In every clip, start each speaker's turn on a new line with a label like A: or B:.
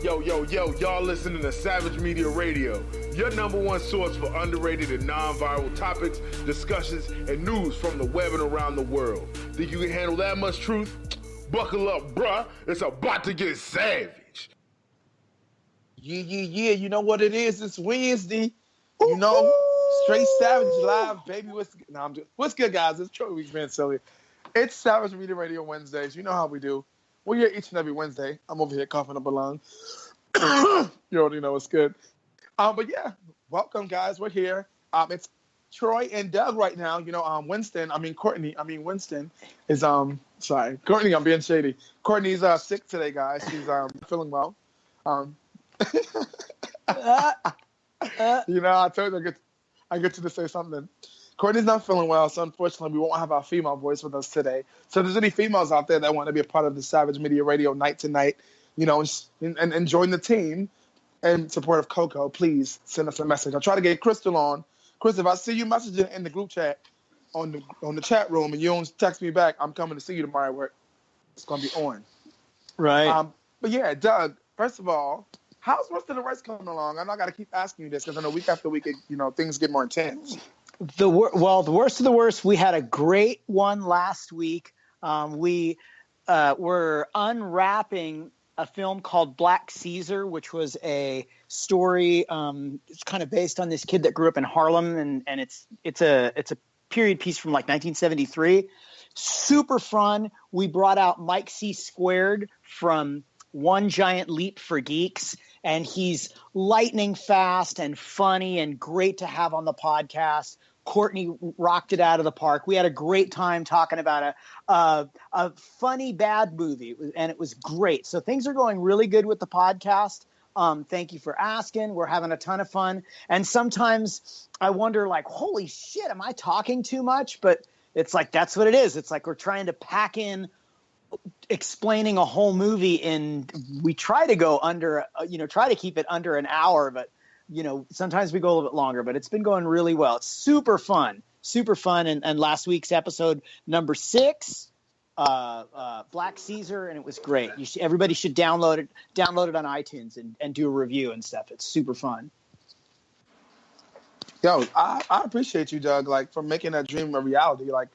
A: Yo, y'all listening to Savage Media Radio, your number one source for underrated and non-viral topics, discussions, and news from the web and around the world. Think you can handle that much truth? Buckle up, bruh. It's about to get savage.
B: Yeah. You know what it is? It's Wednesday. You know, straight Savage Live, baby. What's good, guys? It's Troy Weeks, man, Silly. It's Savage Media Radio Wednesdays. You know how we do. We're here each and every Wednesday. I'm over here coughing up a lung. You already know it's good. But yeah, welcome, guys. We're here. It's Troy and Doug right now. You know, Winston is sorry, Courtney. I'm being shady. Courtney's sick today, guys. She's feeling well. You know, I told you I get you to say something. Courtney's not feeling well, so unfortunately, we won't have our female voice with us today. So if there's any females out there that want to be a part of the Savage Media Radio night tonight, you know, and join the team in support of Coco, please send us a message. I'll try to get Crystal on. Crystal, if I see you messaging in the group chat on the chat room and you don't text me back, I'm coming to see you tomorrow. It's going to be on.
C: Right.
B: But yeah, Doug, first of all, how's Worst of the Worst coming along? I know I got to keep asking you this because I know week after week, things get more intense.
C: The Worst of the Worst, we had a great one last week. We were unwrapping a film called Black Caesar, which was a story. It's kind of based on this kid that grew up in Harlem, and it's a period piece from like 1973. Super fun. We brought out Mike C. Squared from One Giant Leap for Geeks, and he's lightning fast and funny and great to have on the podcast. Courtney rocked it out of the park. We had a great time talking about a funny bad movie, and it was great. So things are going really good with the podcast. Thank you for asking. We're having a ton of fun. And sometimes I wonder, like, holy shit, am I talking too much? But it's like, that's what it is. It's like we're trying to pack in explaining a whole movie, and we try to go try to keep it under an hour, but sometimes we go a little bit longer, but it's been going really well. It's super fun. And last week's episode number 6, Black Caesar, and it was great. Everybody should download it on iTunes and do a review and stuff. It's super fun.
B: Yo, I appreciate you, Doug, like, for making that dream a reality. Like,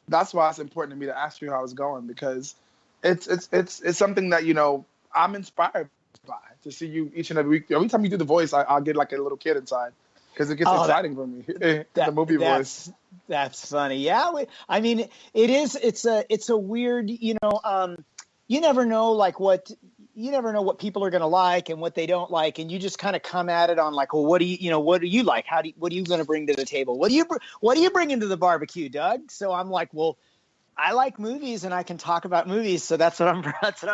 B: that's why it's important to me to ask you how it's going, because it's something that, I'm inspired by, to see you each and every week. Every time you do the voice, I'll get like a little kid inside because it gets exciting for me. The movie voice.
C: That's funny. Yeah, it's a weird. You never know what people are going to like and what they don't like, and you just kind of come at it on like, well, what do you like? What are you going to bring to the table? What do you bring into the barbecue, Doug? So I'm like, well, I like movies and I can talk about movies, so that's what I'm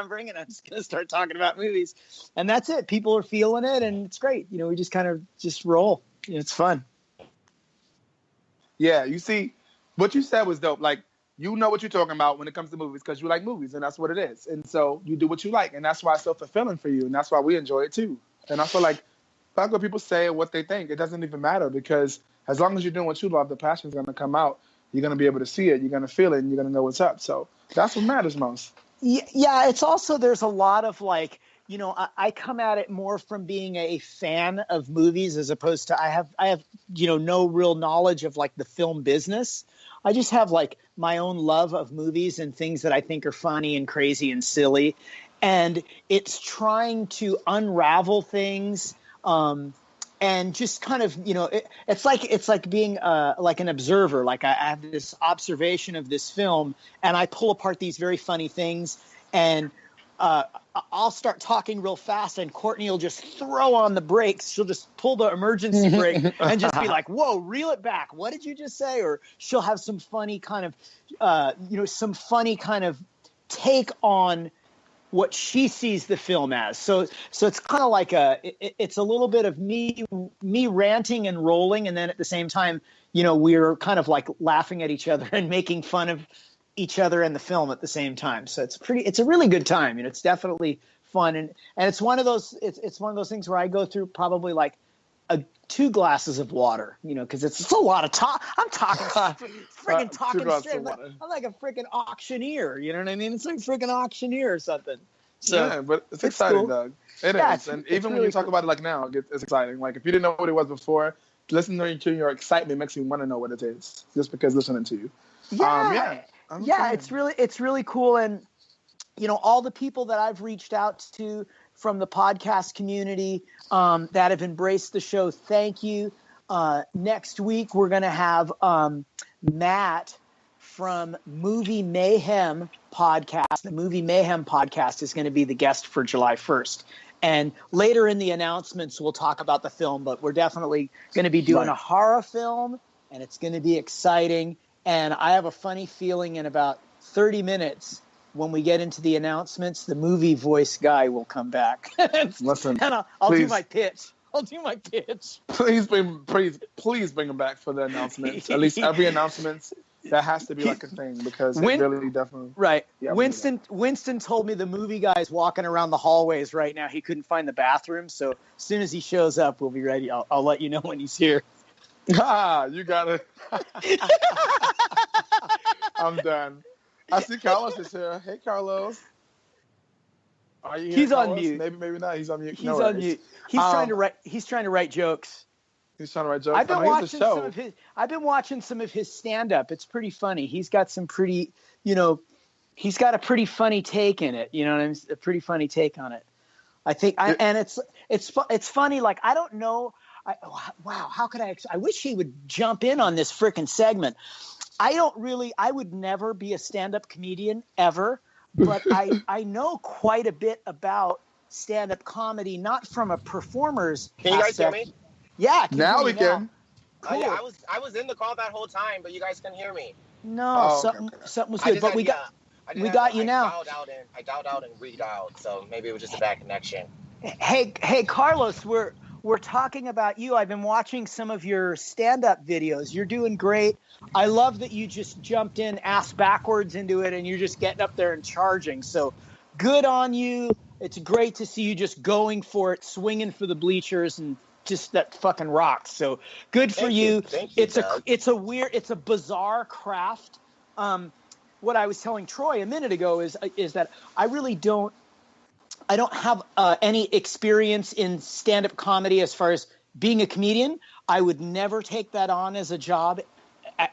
C: bringing. I'm just going to start talking about movies, and that's it. People are feeling it, and it's great. We just kind of just roll. It's fun.
B: Yeah, you see, what you said was dope. Like, you know what you're talking about when it comes to movies because you like movies, and that's what it is. And so you do what you like, and that's why it's so fulfilling for you, and that's why we enjoy it too. And I feel like fuck what people say or what they think. It doesn't even matter, because as long as you're doing what you love, the passion's going to come out. You're going to be able to see it. You're going to feel it. And you're going to know what's up. So that's what matters most.
C: Yeah. It's also, there's a lot of like, I come at it more from being a fan of movies as opposed to I have no real knowledge of like the film business. I just have like my own love of movies and things that I think are funny and crazy and silly. And it's trying to unravel things. And just kind of, it's like being like an observer. Like I have this observation of this film, and I pull apart these very funny things, and I'll start talking real fast, and Courtney will just throw on the brakes. She'll just pull the emergency brake and just be like, "Whoa, reel it back! What did you just say?" Or she'll have some funny kind of, take on what she sees the film as. So it's kind of like it's a little bit of me ranting and rolling. And then at the same time, we're kind of like laughing at each other and making fun of each other in the film at the same time. So it's a really good time. It's definitely fun. And it's one of those things where I go through probably like 2 glasses of water, because it's a lot of talk. I'm talking, freaking talking straight. I'm like a freaking auctioneer. You know what I mean? It's like a freaking auctioneer or something. So
B: yeah, but it's exciting,
C: cool.
B: Doug. It
C: Yeah,
B: is, and
C: it's
B: even when
C: really
B: you talk
C: cool.
B: about it like now, it's exciting. Like if you didn't know what it was before, listening to your excitement makes me want to know what it is, just because listening to you.
C: Yeah,
B: I'm
C: yeah,
B: excited.
C: it's really cool, and all the people that I've reached out to from the podcast community that have embraced the show, thank you. Next week we're going to have Matt from Movie Mayhem podcast. The Movie Mayhem podcast is going to be the guest for July 1st. And later in the announcements, we'll talk about the film, but we're definitely going to be doing a horror film, and it's going to be exciting. And I have a funny feeling in about 30 minutes, when we get into the announcements, the movie voice guy will come back.
B: Listen,
C: and I'll do my pitch. Please
B: bring him back for the announcements. At least every announcement, that has to be like a thing, because it really definitely.
C: Right.
B: Yeah,
C: Winston told me the movie guy's walking around the hallways right now. He couldn't find the bathroom, so as soon as he shows up, we'll be ready. I'll let you know when he's here.
B: You got it. I'm done. I see Carlos is here. Hey, Carlos. Are you here,
C: He's
B: Carlos?
C: on mute.
B: Maybe not. He's on mute.
C: He's on mute. He's trying to write. He's trying to write jokes.
B: He's trying to write jokes.
C: I've been watching some of his stand-up. It's pretty funny. He's got some pretty, he's got a pretty funny take in it. You know what I mean? A pretty funny take on it. I think, and it's funny. Like, I don't know. Wow. How could I wish he would jump in on this frickin' segment. I would never be a stand-up comedian ever, but I know quite a bit about stand-up comedy, not from a performer's
D: Can you guys hear me?
C: Yeah.
B: Now we can.
C: Cool.
D: Yeah, I was in the call that whole time, but you guys couldn't hear me.
C: No, something was good, but we got you now.
D: I dialed out and redialed, so maybe it was just a bad connection.
C: Hey, Carlos, we're talking about you. I've been watching some of your stand-up videos. You're doing great. I love that you just jumped in ass backwards into it, and you're just getting up there and charging. So good on you. It's great to see you just going for it, swinging for the bleachers, and just that fucking rocks. So good for you.
D: Thank you,
C: It's a bizarre craft. What I was telling Troy a minute ago is that I don't have any experience in stand-up comedy as far as being a comedian. I would never take that on as a job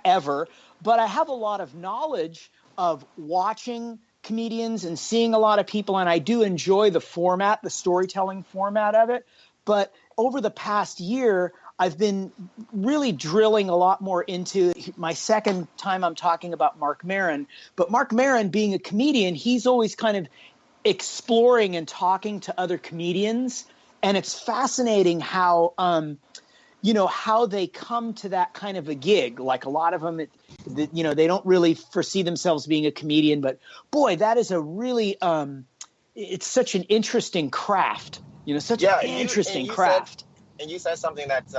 C: ever, but I have a lot of knowledge of watching comedians and seeing a lot of people, and I do enjoy the format, the storytelling format of it. But over the past year, I've been really drilling a lot more into my second time I'm talking about Marc Maron. But Marc Maron, being a comedian, he's always kind of exploring and talking to other comedians. And it's fascinating how, how they come to that kind of a gig. Like a lot of them, they don't really foresee themselves being a comedian. But boy, that is a really, it's such an interesting craft. Such an interesting craft.
D: And you said something that's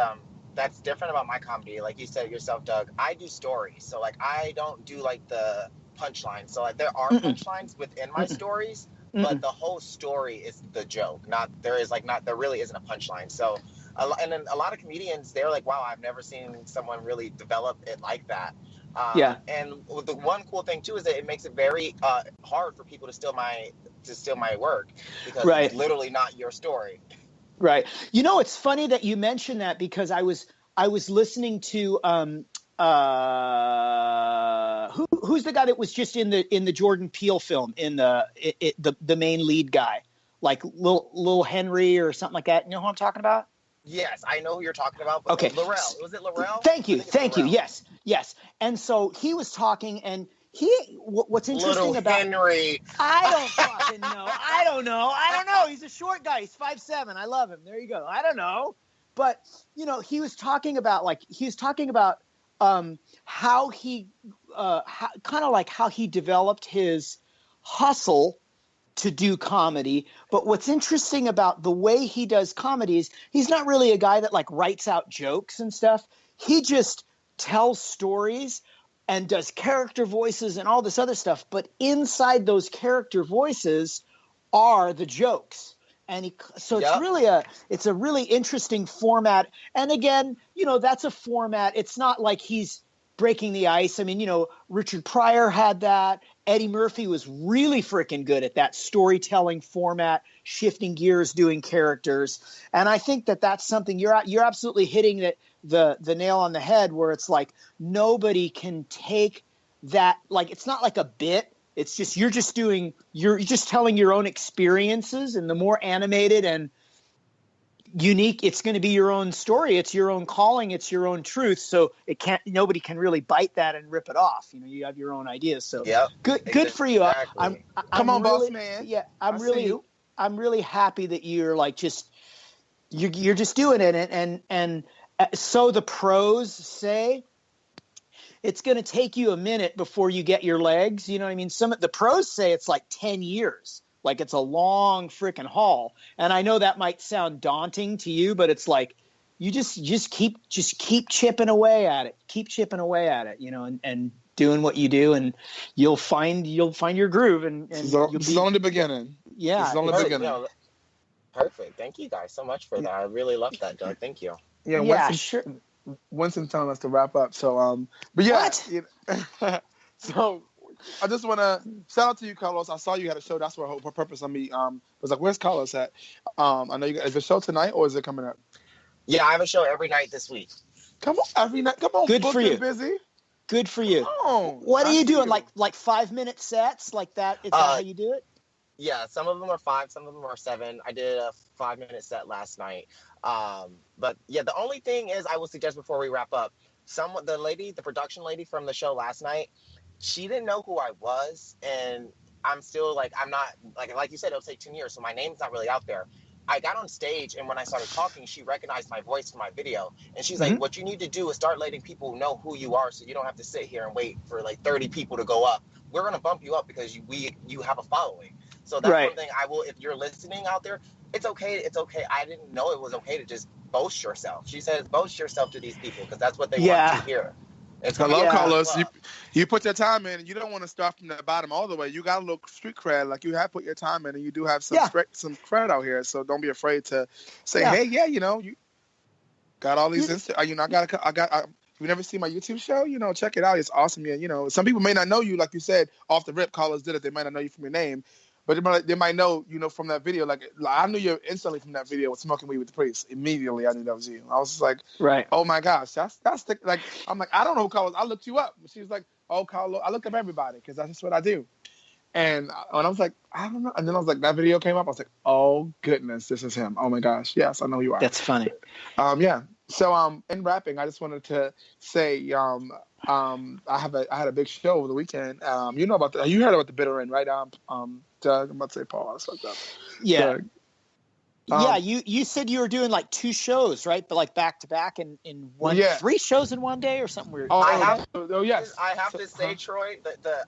D: different about my comedy. Like you said yourself, Doug, I do stories. So like I don't do like the punchlines. So like there are punchlines within my stories, but the whole story is the joke. There really isn't a punchline. So and then a lot of comedians, they're like, wow, I've never seen someone really develop it like that. And the one cool thing too is that it makes it very hard for people to steal my work, because it's literally not your story.
C: Right. It's funny that you mentioned that, because I was listening to who's the guy that was just in the Jordan Peele film, in the main lead guy, like Lil Henry or something like that. You know who I'm talking about?
D: Yes, I know who you're talking about. But
C: okay,
D: Laurel. Was it Laurel?
C: Thank you. Yes. And so he was talking, and what's interesting
D: Little
C: about
D: Henry?
C: I don't fucking know. I don't know. He's a short guy. He's 5'7". I love him. There you go. I don't know. But, he was talking about how he how he developed his hustle to do comedy. But what's interesting about the way he does comedy is he's not really a guy that like writes out jokes and stuff. He just tells stories and does character voices and all this other stuff. But inside those character voices are the jokes. And it's a really interesting format. And again, that's a format. It's not like he's breaking the ice. I mean, Richard Pryor had that. Eddie Murphy was really freaking good at that storytelling format, shifting gears, doing characters. And I think that that's something you're absolutely hitting the nail on the head, where it's like nobody can take that. Like, it's not like a bit. It's just you're just telling your own experiences, and the more animated and unique it's going to be, your own story, it's your own calling, it's your own truth, so nobody can really bite that and rip it off. You have your own ideas, so good for you.
D: Exactly.
B: Come on,
C: really,
B: boss man.
C: Yeah, I'm really happy that you're like you're just doing it, and so the pros say it's going to take you a minute before you get your legs. You know what I mean? The pros say it's like 10 years. Like, it's a long freaking haul. And I know that might sound daunting to you, but it's like, you just keep chipping away at it. Keep chipping away at it, and doing what you do, and you'll find your groove. And
B: this is only the beginning.
C: Yeah.
B: This is only the beginning.
D: Perfect. Thank you guys so much for that. I really love that, Doug. Thank you.
C: Yeah, sure.
B: Winston's telling us to wrap up. So, but yeah.
C: What?
B: So, I just want to shout out to you, Carlos. I saw you had a show. That's what purpose of me was like, where's Carlos at? I know you got, is the show tonight or is it coming up?
D: Yeah, I have a show every night this week.
B: Come on, every night. Come on,
C: good for you.
B: Busy.
C: Good for you.
B: Oh,
C: what are you doing? Like 5-minute sets like that? Is that how you do it?
D: Yeah, some of them are 5, some of them are 7. I did a 5-minute set last night. But yeah, the only thing is, I will suggest before we wrap up, the production lady from the show last night, she didn't know who I was, and I'm still I'm not like you said, it'll take 10 years, so my name's not really out there. I got on stage, and when I started talking, she recognized my voice from my video, and she's like, what you need to do is start letting people know who you are, so you don't have to sit here and wait for 30 people to go up. We're going to bump you up because you have a following. So that's one thing I will, if you're listening out there, it's okay. I didn't know it was okay to just boast yourself. She says, boast yourself to these people, because that's what they want to hear.
B: Hello, Carlos. You put your time in, and you don't want to start from the bottom all the way. You got a little street cred, like you have put your time in, and you do have some cred out here. So don't be afraid to say, hey, you got all these. I got. You never see my YouTube show? Check it out. It's awesome. Yeah, some people may not know you, like you said, off the rip. Carlos did it. They might not know you from your name, but they might know, from that video. Like I knew you instantly from that video with Smoking Weed with the Priest. Immediately, I knew that was you. I was just like, oh my gosh, that's I'm like, I don't know who Carlos. I looked you up. She was like, oh, Carlos. I looked up everybody because that's just what I do. And when I was like, I don't know. And then I was like, that video came up. I was like, oh goodness, this is him. Oh my gosh, yes, I know who you are.
C: That's funny.
B: Yeah. So in wrapping, I just wanted to say I had a big show over the weekend. You know about you heard about the Bitter End, right? Doug, I'm about to say Paul. I fucked up.
C: Yeah. Doug. You said you were doing 2 shows, right? But back to back in one 3 shows in one day or something weird.
B: Yes.
D: I have to say, Troy,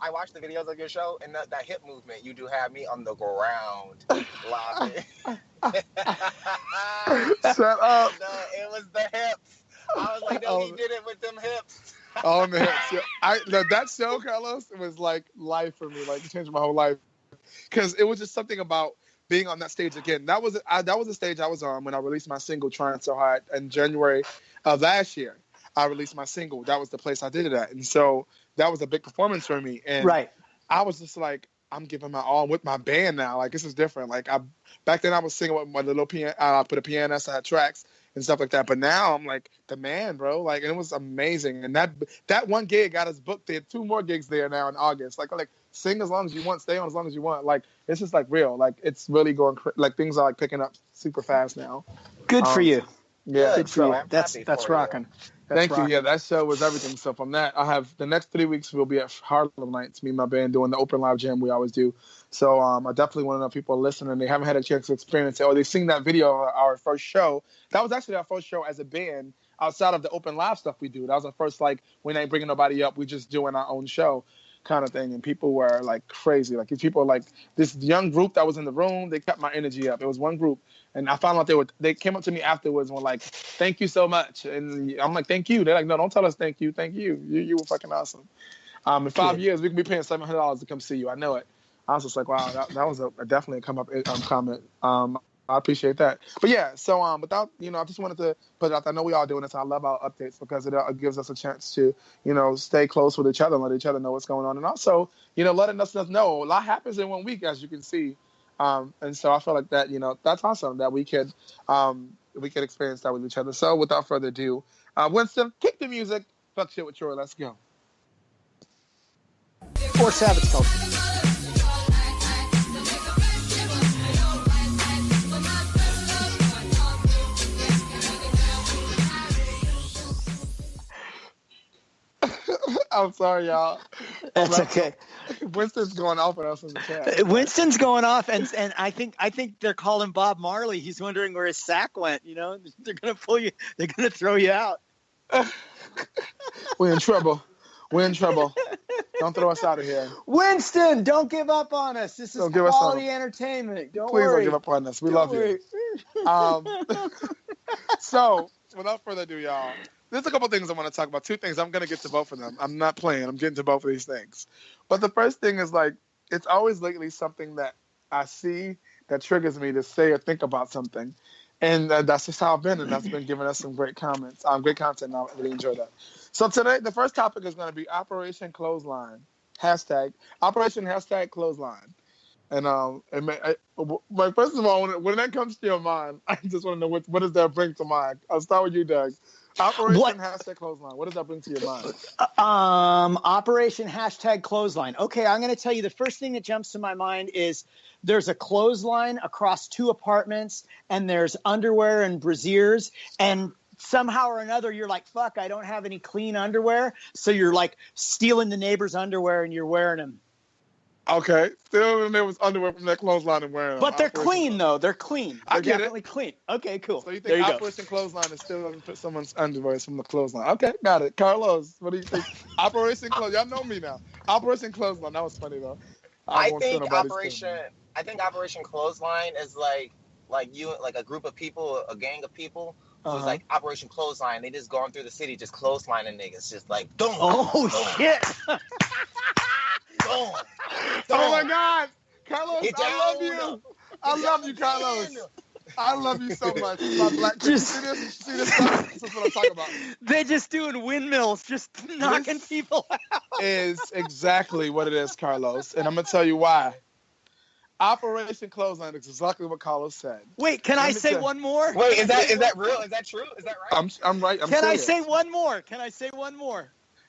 D: I watched the videos of your show, and that hip movement, you do have me on the ground laughing.
B: Shut up.
D: It was the hips. I was like, no, he did it with them hips.
B: On the hips. Yeah. That show, Carlos, it was like life for me. It changed my whole life. Because it was just something about being on that stage again. That was the stage I was on when I released my single, Trying So Hard, in January of last year. I released my single. That was the place I did it at. And so that was a big performance for me. And I was just like, I'm giving my all with my band now. This is different. Back then I was singing with my little piano. I put a pianist, I had tracks and stuff like that. But now I'm like the man, bro. And it was amazing. And that one gig got us booked. There are 2 more gigs there now in August. Sing as long as you want, stay on as long as you want. It's just real. It's really going. Things are picking up super fast now.
C: Good for you.
B: Yeah,
C: good for you. That's rocking.
B: Thank you. Yeah, that show was everything. So from that, I have the next 3 weeks will be at Harlem Nights. Me and my band doing the open live jam we always do. So I definitely want to know if people are listening. They haven't had a chance to experience it, or they've seen that video of our first show. That was actually our first show as a band outside of the open live stuff we do. That was our first we ain't bringing nobody up. We just doing our own show kind of thing. And people were crazy. These people this young group that was in the room. They kept my energy up. It was one group. And I found out they came up to me afterwards and were like, thank you so much. And I'm like, thank you. They're like, no, don't tell us thank you. Thank you. You were fucking awesome. In 5 years, we can be paying $700 to come see you. I know it. I was just like, wow, that was definitely a come up comment. I appreciate that. But yeah, so without I just wanted to put it out there. I know we all doing this. I love our updates because it gives us a chance to stay close with each other and let each other know what's going on, and also letting us know a lot happens in 1 week, as you can see. And so I feel like that that's awesome that we could experience that with each other. So without further ado, Winston, kick the music. Fuck shit with Troy. Let's go.
C: For Savage Culture.
B: I'm sorry, y'all.
C: That's okay.
B: Winston's going off on us in the chat.
C: Winston's going off, and I think they're calling Bob Marley. He's wondering where his sack went. They're gonna pull you. They're gonna throw you out.
B: We're in trouble. Don't throw us out of here.
C: Winston, don't give up on us. This is quality entertainment. Don't
B: Please
C: worry.
B: don't give up on us. We love you. So, without further ado, y'all, there's a couple things I want to talk about. 2 things. I'm going to get to both of them. I'm not playing. I'm getting to both of these things. But the first thing is, it's always lately something that I see that triggers me to say or think about something. And that's just how I've been, and that's been giving us some great comments, great content. I really enjoy that. So today, the first topic is going to be Operation Clothesline. Operation Clothesline. And first of all, when that comes to your mind, I just want to know what does that bring to mind? I'll start with you, Doug. Operation Clothesline. What does that bring to your mind?
C: Operation Clothesline. Okay, I'm going to tell you the first thing that jumps to my mind is there's a clothesline across 2 apartments, and there's underwear and brassieres, and somehow or another you're like, fuck, I don't have any clean underwear, so you're like stealing the neighbor's underwear and you're wearing them.
B: Okay, still there was underwear from that clothesline and wearing them.
C: But they're clean though. They're clean. They're definitely clean. Okay, cool.
B: So you think Operation Clothesline is still doesn't put someone's underwear from the clothesline? Okay, got it. Carlos, what do you think? Operation Clothesline. Y'all know me now. Operation Clothesline. That was funny though.
D: I think Operation Clothesline is like a group of people, a gang of people. Who's like Operation Clothesline. They just going through the city, just clotheslining niggas, just like boom.
C: Oh shit.
B: Oh my God, Carlos! I love you. I love you, Carlos. I love you so much. My black. See this? This is what I'm talking about.
C: They're just doing windmills, just knocking people out.
B: Is exactly what it is, Carlos, and I'm gonna tell you why. Operation Clothesline is exactly what Carlos said.
C: Wait, can I say one more?
D: Wait, is that real? Is that true? Is that right?
B: I'm right.
C: Can I say one more?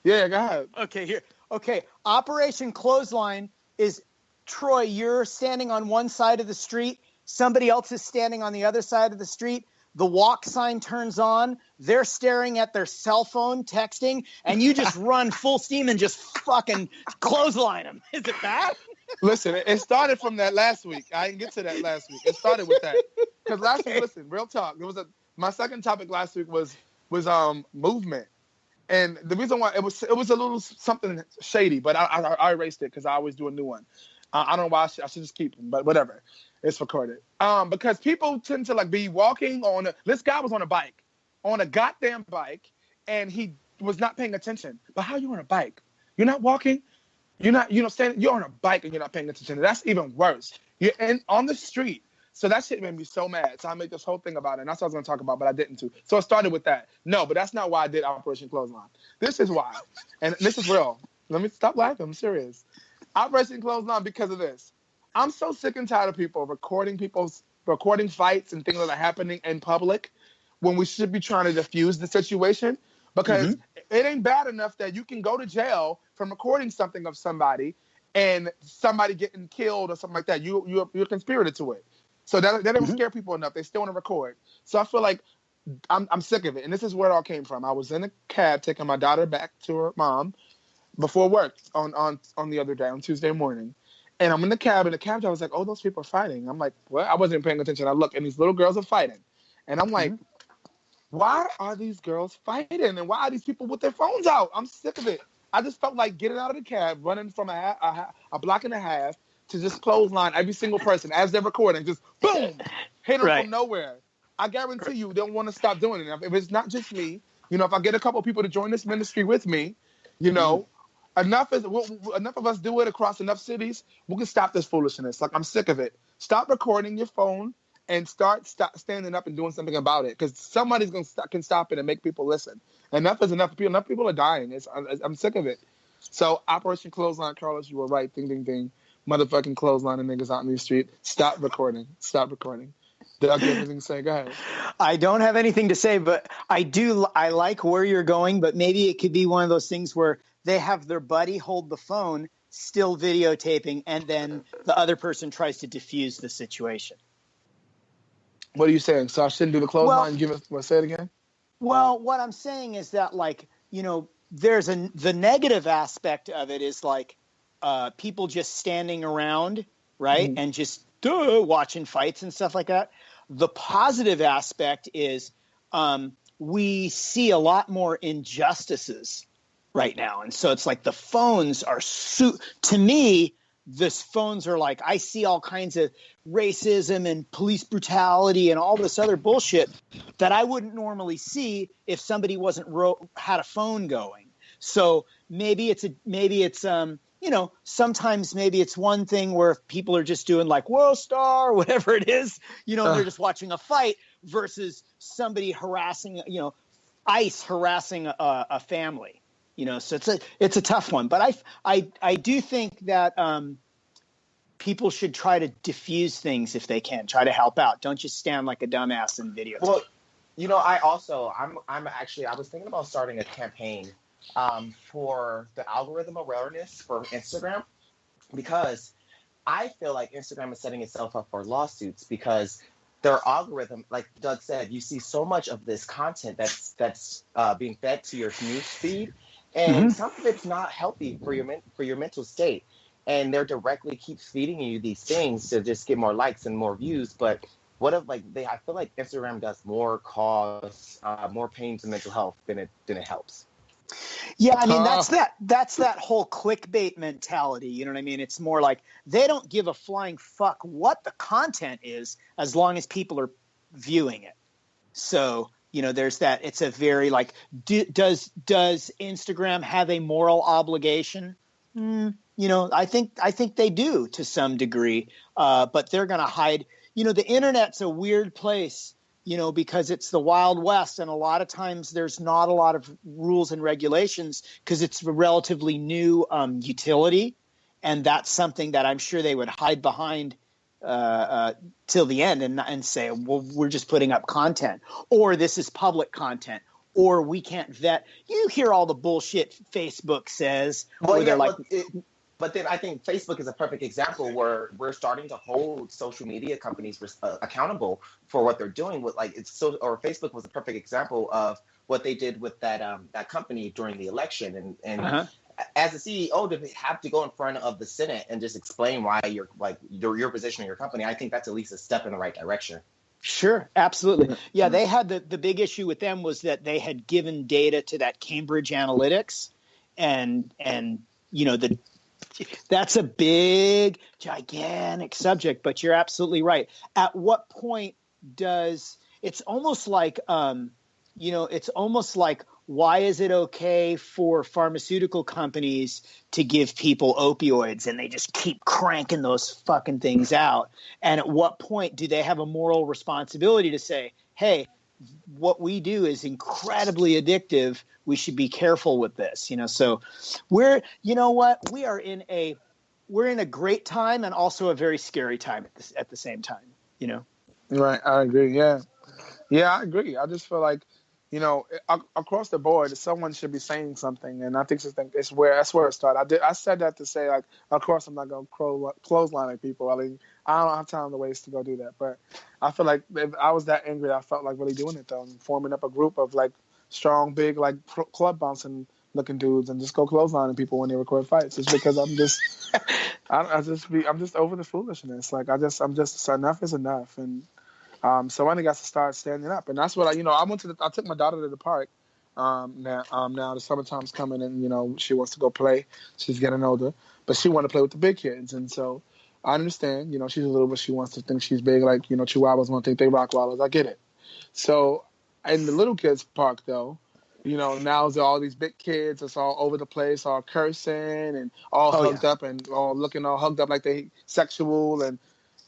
B: Yeah, go ahead.
C: Okay, here. Okay, Operation Clothesline is, Troy, you're standing on one side of the street, somebody else is standing on the other side of the street, the walk sign turns on, they're staring at their cell phone, texting, and you just run full steam and just fucking clothesline them. Is it that?
B: Listen, it started from that last week. I didn't get to that last week. It started with that. Because last week, listen, real talk, my second topic last week was movement. And the reason why it was a little something shady, but I erased it because I always do a new one. I don't know why I should just keep them, but whatever. It's recorded. Because people tend to be walking this guy was on a goddamn bike, and he was not paying attention. But how you on a bike? You're not walking. You're not standing. You're on a bike and you're not paying attention. That's even worse. You're on the street. So that shit made me so mad. So I made this whole thing about it. And that's what I was going to talk about, but I didn't. So it started with that. No, but that's not why I did Operation Clothesline. This is why. And this is real. Let me stop laughing. I'm serious. Operation Clothesline because of this. I'm so sick and tired of people recording fights and things that are happening in public when we should be trying to diffuse the situation. Because it ain't bad enough that you can go to jail from recording something of somebody and somebody getting killed or something like that. You're conspirator to it. So that don't scare people enough. They still want to record. So I feel like I'm sick of it. And this is where it all came from. I was in a cab taking my daughter back to her mom before work on the other day, on Tuesday morning. And I'm in the cab, and the cab driver was like, oh, those people are fighting. I'm like, what? I wasn't paying attention. I look, and these little girls are fighting. And I'm like, why are these girls fighting? And why are these people with their phones out? I'm sick of it. I just felt like getting out of the cab, running from a block and a half to just clothesline every single person as they're recording. Just boom, hit them from nowhere. I guarantee you they'll want to stop doing it. If it's not just me, if I get a couple people to join this ministry with me, enough of us do it across enough cities, we can stop this foolishness. I'm sick of it. Stop recording your phone and start standing up and doing something about it, because somebody's can stop it and make people listen. Enough is enough. Enough people are dying. I'm sick of it. So Operation Clothesline, Carlos, you were right. Ding, ding, ding. Motherfucking clotheslining niggas out in the street. Stop recording. Stop recording. Did I get anything to say? Go ahead.
C: I don't have anything to say, but I like where you're going, but maybe it could be one of those things where they have their buddy hold the phone, still videotaping, and then the other person tries to diffuse the situation.
B: What are you saying? So I shouldn't do the clothesline? Say it again?
C: Well, what I'm saying is that, like, there's the negative aspect of it is like people just standing around, right, and just watching fights and stuff like that. The positive aspect is we see a lot more injustices right now, and so it's like the phones are to me. This phones are like, I see all kinds of racism and police brutality and all this other bullshit that I wouldn't normally see if somebody had a phone going. So maybe it's sometimes maybe it's one thing where people are just doing like World Star or whatever it is, they're just watching a fight versus somebody harassing, ICE harassing a family. So it's a tough one, but I do think that people should try to diffuse things if they can. Try to help out. Don't just stand like a dumbass in video.
D: Well, I was thinking about starting a campaign for the algorithm awareness for Instagram, because I feel like Instagram is setting itself up for lawsuits because their algorithm, like Doug said, you see so much of this content that's being fed to your news feed. And some of it's not healthy for your mental state, and they're directly keeps feeding you these things to just get more likes and more views. But I feel like Instagram does more more pain to mental health than it helps.
C: Yeah, I mean that's that whole clickbait mentality. You know what I mean? It's more like they don't give a flying fuck what the content is as long as people are viewing it. So. There's that. It's a very like, does Instagram have a moral obligation? I think they do to some degree, but they're going to hide. The internet's a weird place, because it's the Wild West, and a lot of times there's not a lot of rules and regulations because it's a relatively new utility, and that's something that I'm sure they would hide behind till the end and say, well, we're just putting up content, or this is public content, or we can't vet. You hear all the bullshit Facebook says.
D: Well, yeah, but then I think Facebook is a perfect example where we're starting to hold social media companies accountable for what they're doing with Facebook was a perfect example of what they did with that company during the election. And as a CEO, to have to go in front of the Senate and just explain why your position in your company, I think that's at least a step in the right direction.
C: Sure, absolutely. Yeah, they had the big issue with them was that they had given data to that Cambridge Analytics, and that's a big, gigantic subject. But you're absolutely right. At what point it's almost like why is it okay for pharmaceutical companies to give people opioids and they just keep cranking those fucking things out? And at what point do they have a moral responsibility to say, hey, what we do is incredibly addictive. We should be careful with this, So we're in a great time and also a very scary time at the same time,
B: Right. I agree. Yeah. Yeah, I agree. I just feel like, across the board, someone should be saying something, and I think that's where it started. I said that to say, like, of course, I'm not going to clothesline people. I mean, I don't have time to waste to go do that. But I feel like if I was that angry, I felt like really doing it though, and forming up a group of like strong, big, like club bouncing looking dudes, and just go clotheslining people when they record fights. It's because I'm just over the foolishness. Like enough is enough, and. So I got to start standing up, and that's what I took my daughter to the park. Now the summertime's coming, and she wants to go play. She's getting older, but she wanted to play with the big kids, and so I understand. She's a little bit. She wants to think she's big, like Chihuahuas want to think they Rottweilers. I get it. So in the little kids park, though, now there's all these big kids. It's all over the place, all cursing and all hugged up and all looking all hugged up like they sexual and.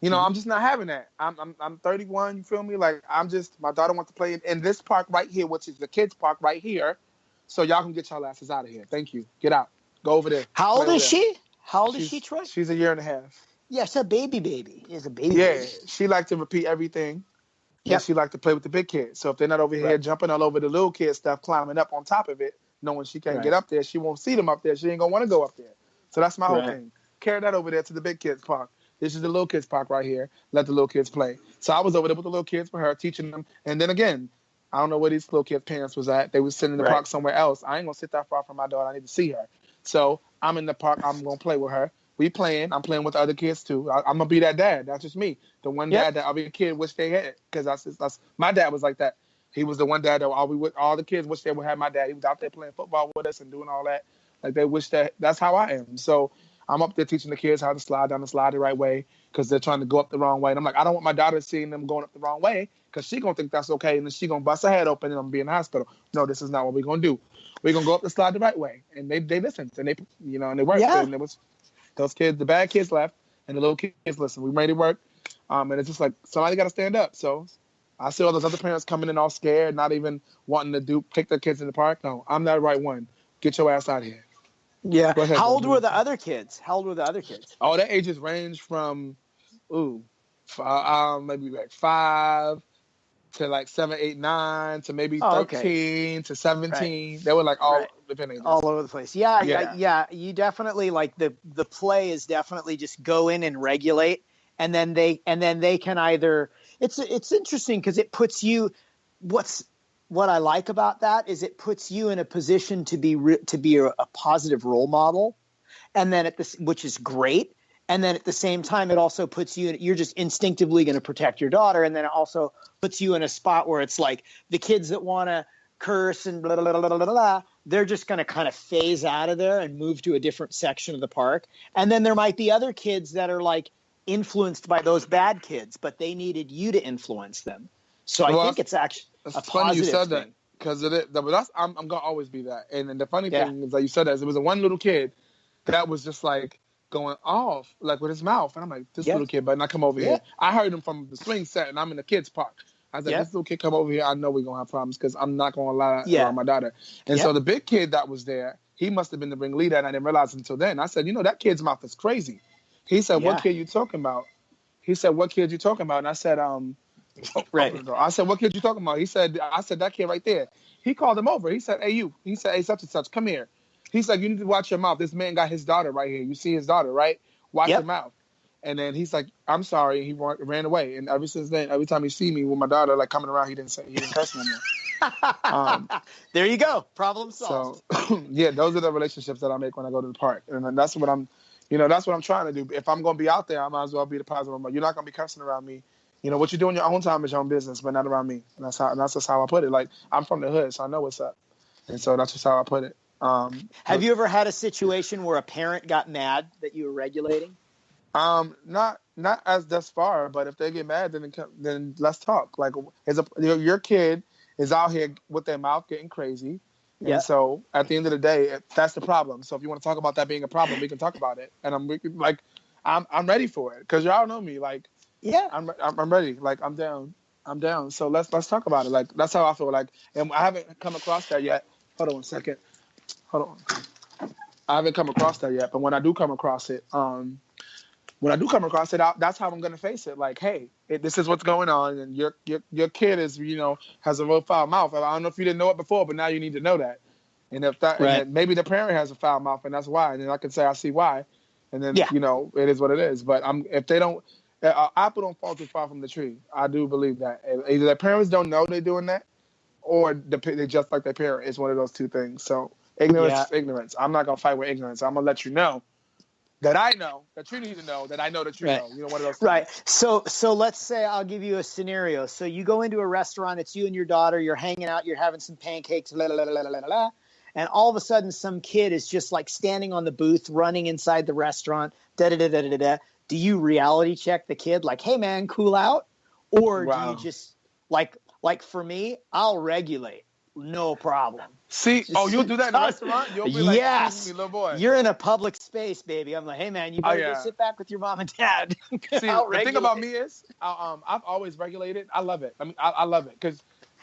B: You know, I'm just not having that. I'm 31. You feel me? Like my daughter wants to play in this park right here, which is the kids' park right here. So y'all can get y'all asses out of here. Thank you. Get out. Go over there.
C: How old is she? How old is she, Troy?
B: She's a year and a half.
C: Yeah, she's a baby. She's a baby.
B: Yeah, she likes to repeat everything. Yeah, she likes to play with the big kids. So if they're not over here jumping all over the little kid stuff, climbing up on top of it, knowing she can't get up there, she won't see them up there. She ain't gonna want to go up there. So that's my whole thing. Carry that over there to the big kids park. This is the little kids park right here. Let the little kids play. So I was over there with the little kids for her, teaching them. And then again, I don't know where these little kids' parents was at. They was sitting in the park somewhere else. I ain't gonna sit that far from my daughter. I need to see her. So I'm in the park. I'm gonna play with her. We playing. I'm playing with the other kids too. I'm gonna be that dad. That's just me. The one dad that I'll be a kid wish they had, because that's my dad was like that. He was the one dad that all the kids wish they would have my dad. He was out there playing football with us and doing all that. Like they wish that. That's how I am. So I'm up there teaching the kids how to slide down the slide the right way, because they're trying to go up the wrong way. And I'm like, I don't want my daughter seeing them going up the wrong way, because she gonna think that's okay, and then she gonna bust her head open and I'm gonna be in the hospital. No, this is not what we're gonna do. We're gonna go up the slide the right way. And they listened, and they worked.
C: Yeah.
B: And it was those kids, the bad kids left, and the little kids listened. We made it work. And it's just like somebody got to stand up. So I see all those other parents coming in all scared, not even wanting to take their kids in the park. No, I'm not the right one. Get your ass out of here.
C: Yeah.
B: Ahead,
C: How old were the other kids?
B: Oh, their ages range from, maybe like 5 to like 7, 8, 9 to maybe 13 to 17. They were like all depending.
C: All over the place. Yeah. You definitely like the play is definitely just go in and regulate, and then they can either. It's interesting because it puts you. What I like about that is it puts you in a position to be a positive role model, and then which is great. And then at the same time, it also puts you're just instinctively going to protect your daughter. And then it also puts you in a spot where it's like the kids that want to curse and blah, blah, blah, blah, blah, blah, they're just going to kind of phase out of there and move to a different section of the park. And then there might be other kids that are like influenced by those bad kids, but they needed you to influence them. So I think it's actually a
B: funny you said
C: thing.
B: that, because I'm going to always be that. And the funny thing is that you said that, is there was one little kid that was just like, going off like with his mouth, and I'm like, this little kid better not come over here. I heard him from the swing set, and I'm in the kids park. I was like, this little kid come over here, I know we're gonna have problems, because I'm not gonna lie around my daughter. And so the big kid that was there, he must have been the ringleader, and I didn't realize until then. I said, that kid's mouth is crazy. He said, what kid you talking about? He said, what kid you talking about? And I said, I said, what kid you talking about? I said that kid right there. He called him over. He said, hey, you. He said, hey, such and such, come here. He's like, you need to watch your mouth. This man got his daughter right here. You see his daughter, right? Watch your mouth. And then he's like, I'm sorry. He ran away. And ever since then, every time he see me with my daughter like coming around, he didn't cuss no more.
C: There you go. Problem solved.
B: So, those are the relationships that I make when I go to the park. And that's what I'm trying to do. If I'm going to be out there, I might as well be the positive one. You're not going to be cussing around me. What you do in your own time is your own business, but not around me. And that's just how I put it. Like, I'm from the hood, so I know what's up. And so that's just how I put it.
C: Have you ever had a situation where a parent got mad that you were regulating?
B: Not as thus far, but if they get mad, then let's talk. Like, your kid is out here with their mouth getting crazy, and so at the end of the day, that's the problem. So if you want to talk about that being a problem, we can talk about it. And I'm ready for it, because y'all know me. Like, I'm ready. Like, I'm down. So let's talk about it. Like, that's how I feel. Like, and I haven't come across that yet. Hold on a second. I haven't come across that yet, but when I do come across it, that's how I'm going to face it. Like, hey, this is what's going on, and your kid is, has a real foul mouth. I don't know if you didn't know it before, but now you need to know that. And if that, and maybe the parent has a foul mouth, and that's why. And then I can say I see why, and then it is what it is. But if they don't, apple don't fall too far from the tree. I do believe that either their parents don't know they're doing that, or they just like their parent. It's one of those two things. So. Ignorance is ignorance. I'm not going to fight with ignorance. I'm going to let you know that I know, that you need to know, that I know that you know. One of those things.
C: Right. So let's say I'll give you a scenario. So you go into a restaurant, it's you and your daughter, you're hanging out, you're having some pancakes, and all of a sudden some kid is just like standing on the booth, running inside the restaurant, da-da-da-da-da-da. Do you reality check the kid like, hey, man, cool out? Or do you just, like for me, I'll regulate. no problem.
B: See, you'll do that in the restaurant? You'll be like,
C: yes.
B: excuse me, little boy.
C: You're in a public space, baby. I'm like, hey, man, you better go sit back with your mom and dad.
B: See, the thing about me is, I've always regulated. I love it. I mean, I love it because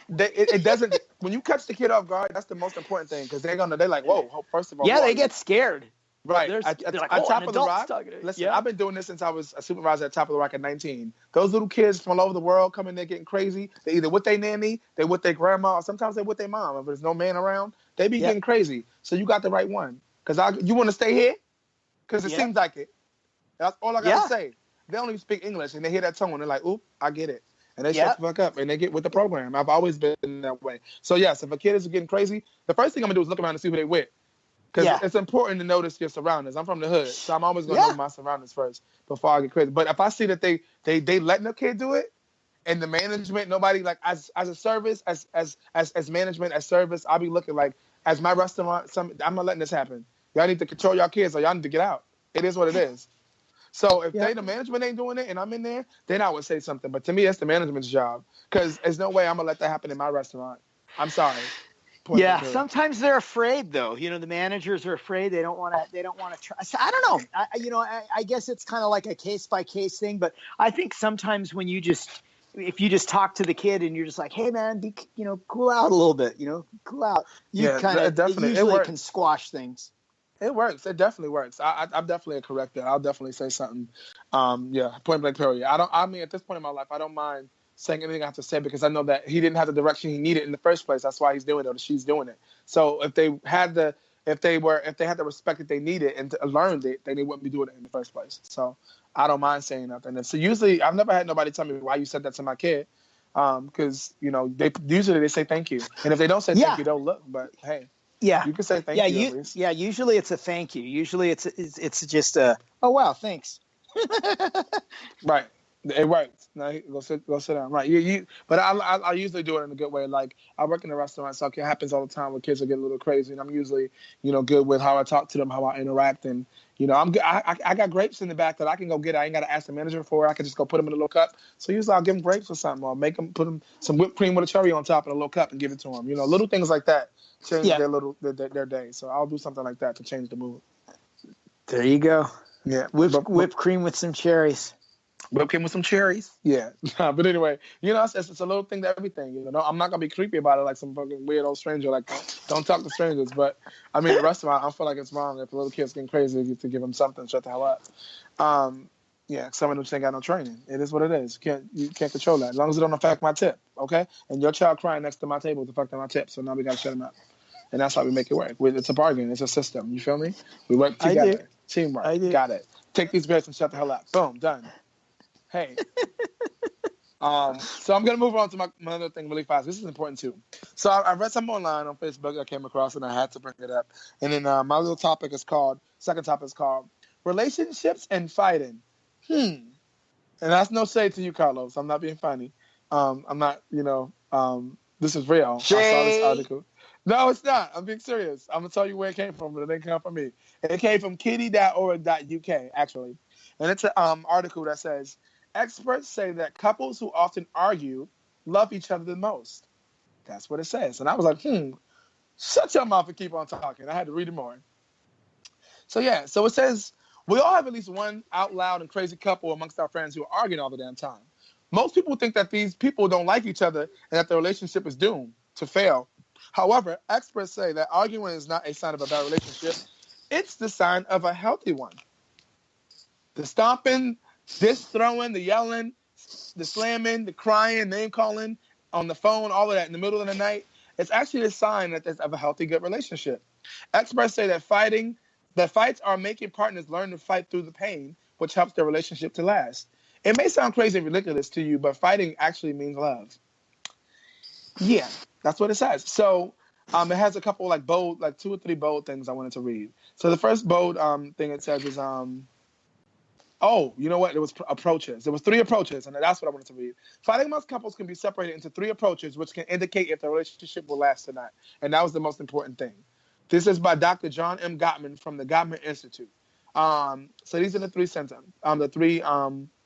B: it doesn't. When you catch the kid off guard, that's the most important thing because they're like, whoa. First of all,
C: yeah, they get scared.
B: Right.
C: They're like,
B: at Top of the Rock. Listen,
C: yeah.
B: I've been doing this since I was a supervisor at Top of the Rock at 19. Those little kids from all over the world coming there getting crazy. They either with their nanny, they with their grandma, or sometimes they with their mom. If there's no man around, they be getting crazy. So you got the right one. Because you want to stay here? Because it seems like it. That's all I got to say. They don't even speak English, and they hear that tone, and they're like, oop, I get it. And they shut the fuck up, and they get with the program. I've always been that way. So, yes, if a kid is getting crazy, the first thing I'm going to do is look around and see who they with. Because it's important to notice your surroundings. I'm from the hood, so I'm always going to know my surroundings first before I get crazy. But if I see that they letting the kid do it, and the management, nobody, like, as a service, as management, as service, I'll be looking like, as my restaurant, I'm not letting this happen. Y'all need to control y'all kids or y'all need to get out. It is what it is. So if the management ain't doing it and I'm in there, then I would say something. But to me, that's the management's job. Because there's no way I'm going to let that happen in my restaurant. I'm sorry.
C: Sometimes they're afraid, though. You know, the managers are afraid. They don't want to try. I don't know. I guess it's kind of like a case-by-case thing. But I think sometimes when if you just talk to the kid and you're just like, hey, man, cool out a little bit, cool out. It usually can squash things.
B: It works. It definitely works. I'm definitely a corrector. I'll definitely say something. Point blank period. At this point in my life, I don't mind saying anything I have to say because I know that he didn't have the direction he needed in the first place. That's why he's doing it or she's doing it. So if they had the respect that they needed and learned it, then they wouldn't be doing it in the first place. So I don't mind saying nothing. And so usually I've never had nobody tell me why you said that to my kid. Because they usually say thank you. And if they don't say thank you, they'll look. But hey.
C: Yeah,
B: you can say thank you at least.
C: Yeah, usually it's a thank you. Usually it's just a, oh wow, thanks.
B: Right, it works. Now go sit down. Right, but I usually do it in a good way. Like I work in a restaurant, so it happens all the time where kids will get a little crazy, and I'm usually good with how I talk to them, how I interact, and I'm good. I got grapes in the back that I can go get. I ain't got to ask the manager for it. I can just go put them in a little cup. So usually I'll give them grapes or something, or put them some whipped cream with a cherry on top in a little cup and give it to them. Little things like that. Change their day. So I'll do something like that to change the mood.
C: There you go.
B: Yeah.
C: Whipped cream with some cherries.
B: Whipped cream with some cherries. Yeah. But anyway, it's a little thing to everything. I'm not going to be creepy about it like some fucking weird old stranger. Like, don't talk to strangers. But, at a restaurant, I feel like it's wrong if a little kid's getting crazy to give them something. Shut the hell up. Some of them ain't got no training. It is what it is. You can't control that. As long as it don't affect my tip, okay? And your child crying next to my table is affecting my tip, so now we got to shut him up. And that's how we make it work. It's a bargain. It's a system. You feel me? We work together. Teamwork. Got it. Take these grapes and shut the hell up. Boom. Done. Hey. So I'm going to move on to my other thing really fast. This is important, too. So I read something online on Facebook I came across, and I had to bring it up. And then my little second topic is called Relationships and Fighting. And that's no shade to you, Carlos. I'm not being funny. I'm not, this is real. I saw this article. No, it's not. I'm being serious. I'm going to tell you where it came from, but it didn't come from me. It came from kitty.org.uk, actually. And it's an article that says, experts say that couples who often argue love each other the most. That's what it says. And I was like, shut your mouth and keep on talking. I had to read it more. So it says, we all have at least one out loud and crazy couple amongst our friends who are arguing all the damn time. Most people think that these people don't like each other and that the relationship is doomed to fail. However, experts say that arguing is not a sign of a bad relationship. It's the sign of a healthy one. The stomping, this throwing, the yelling, the slamming, the crying, name calling on the phone, all of that in the middle of the night, it's actually a sign of a healthy, good relationship. Experts say that fights are making partners learn to fight through the pain, which helps their relationship to last. It may sound crazy and ridiculous to you, but fighting actually means love. Yeah, that's what it says. So it has a couple bold, 2 or 3 bold things I wanted to read. So the first bold thing it says is, you know what? It was approaches. There was 3 approaches, and that's what I wanted to read. Fighting amongst couples can be separated into 3 approaches, which can indicate if the relationship will last or not. And that was the most important thing. This is by Dr. John M. Gottman from the Gottman Institute. So these are the 3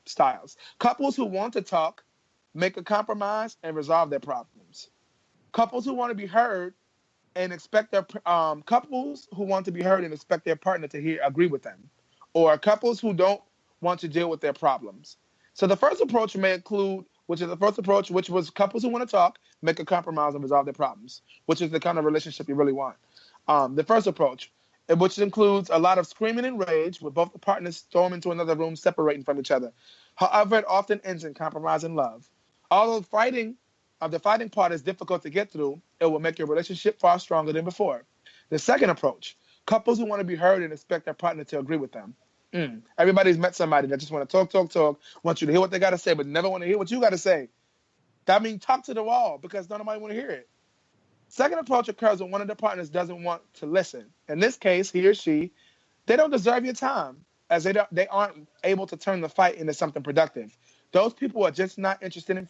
B: styles. Couples who want to talk, make a compromise, and resolve their problems. Couples who want to be heard and expect their couples who want to be heard and expect their partner to agree with them, or couples who don't want to deal with their problems. So the first approach may include, which was couples who want to talk, make a compromise, and resolve their problems, which is the kind of relationship you really want. The first approach, which includes a lot of screaming and rage, with both the partners storming into another room, separating from each other. However, it often ends in compromise and love. Although the fighting part is difficult to get through, it will make your relationship far stronger than before. The second approach, couples who want to be heard and expect their partner to agree with them. Everybody's met somebody that just want to talk, want you to hear what they got to say, but never want to hear what you got to say. That means talk to the wall, because nobody want to hear it. Second approach occurs when one of the partners doesn't want to listen. In this case, he or she, they don't deserve your time, as they aren't able to turn the fight into something productive. Those people are just not interested in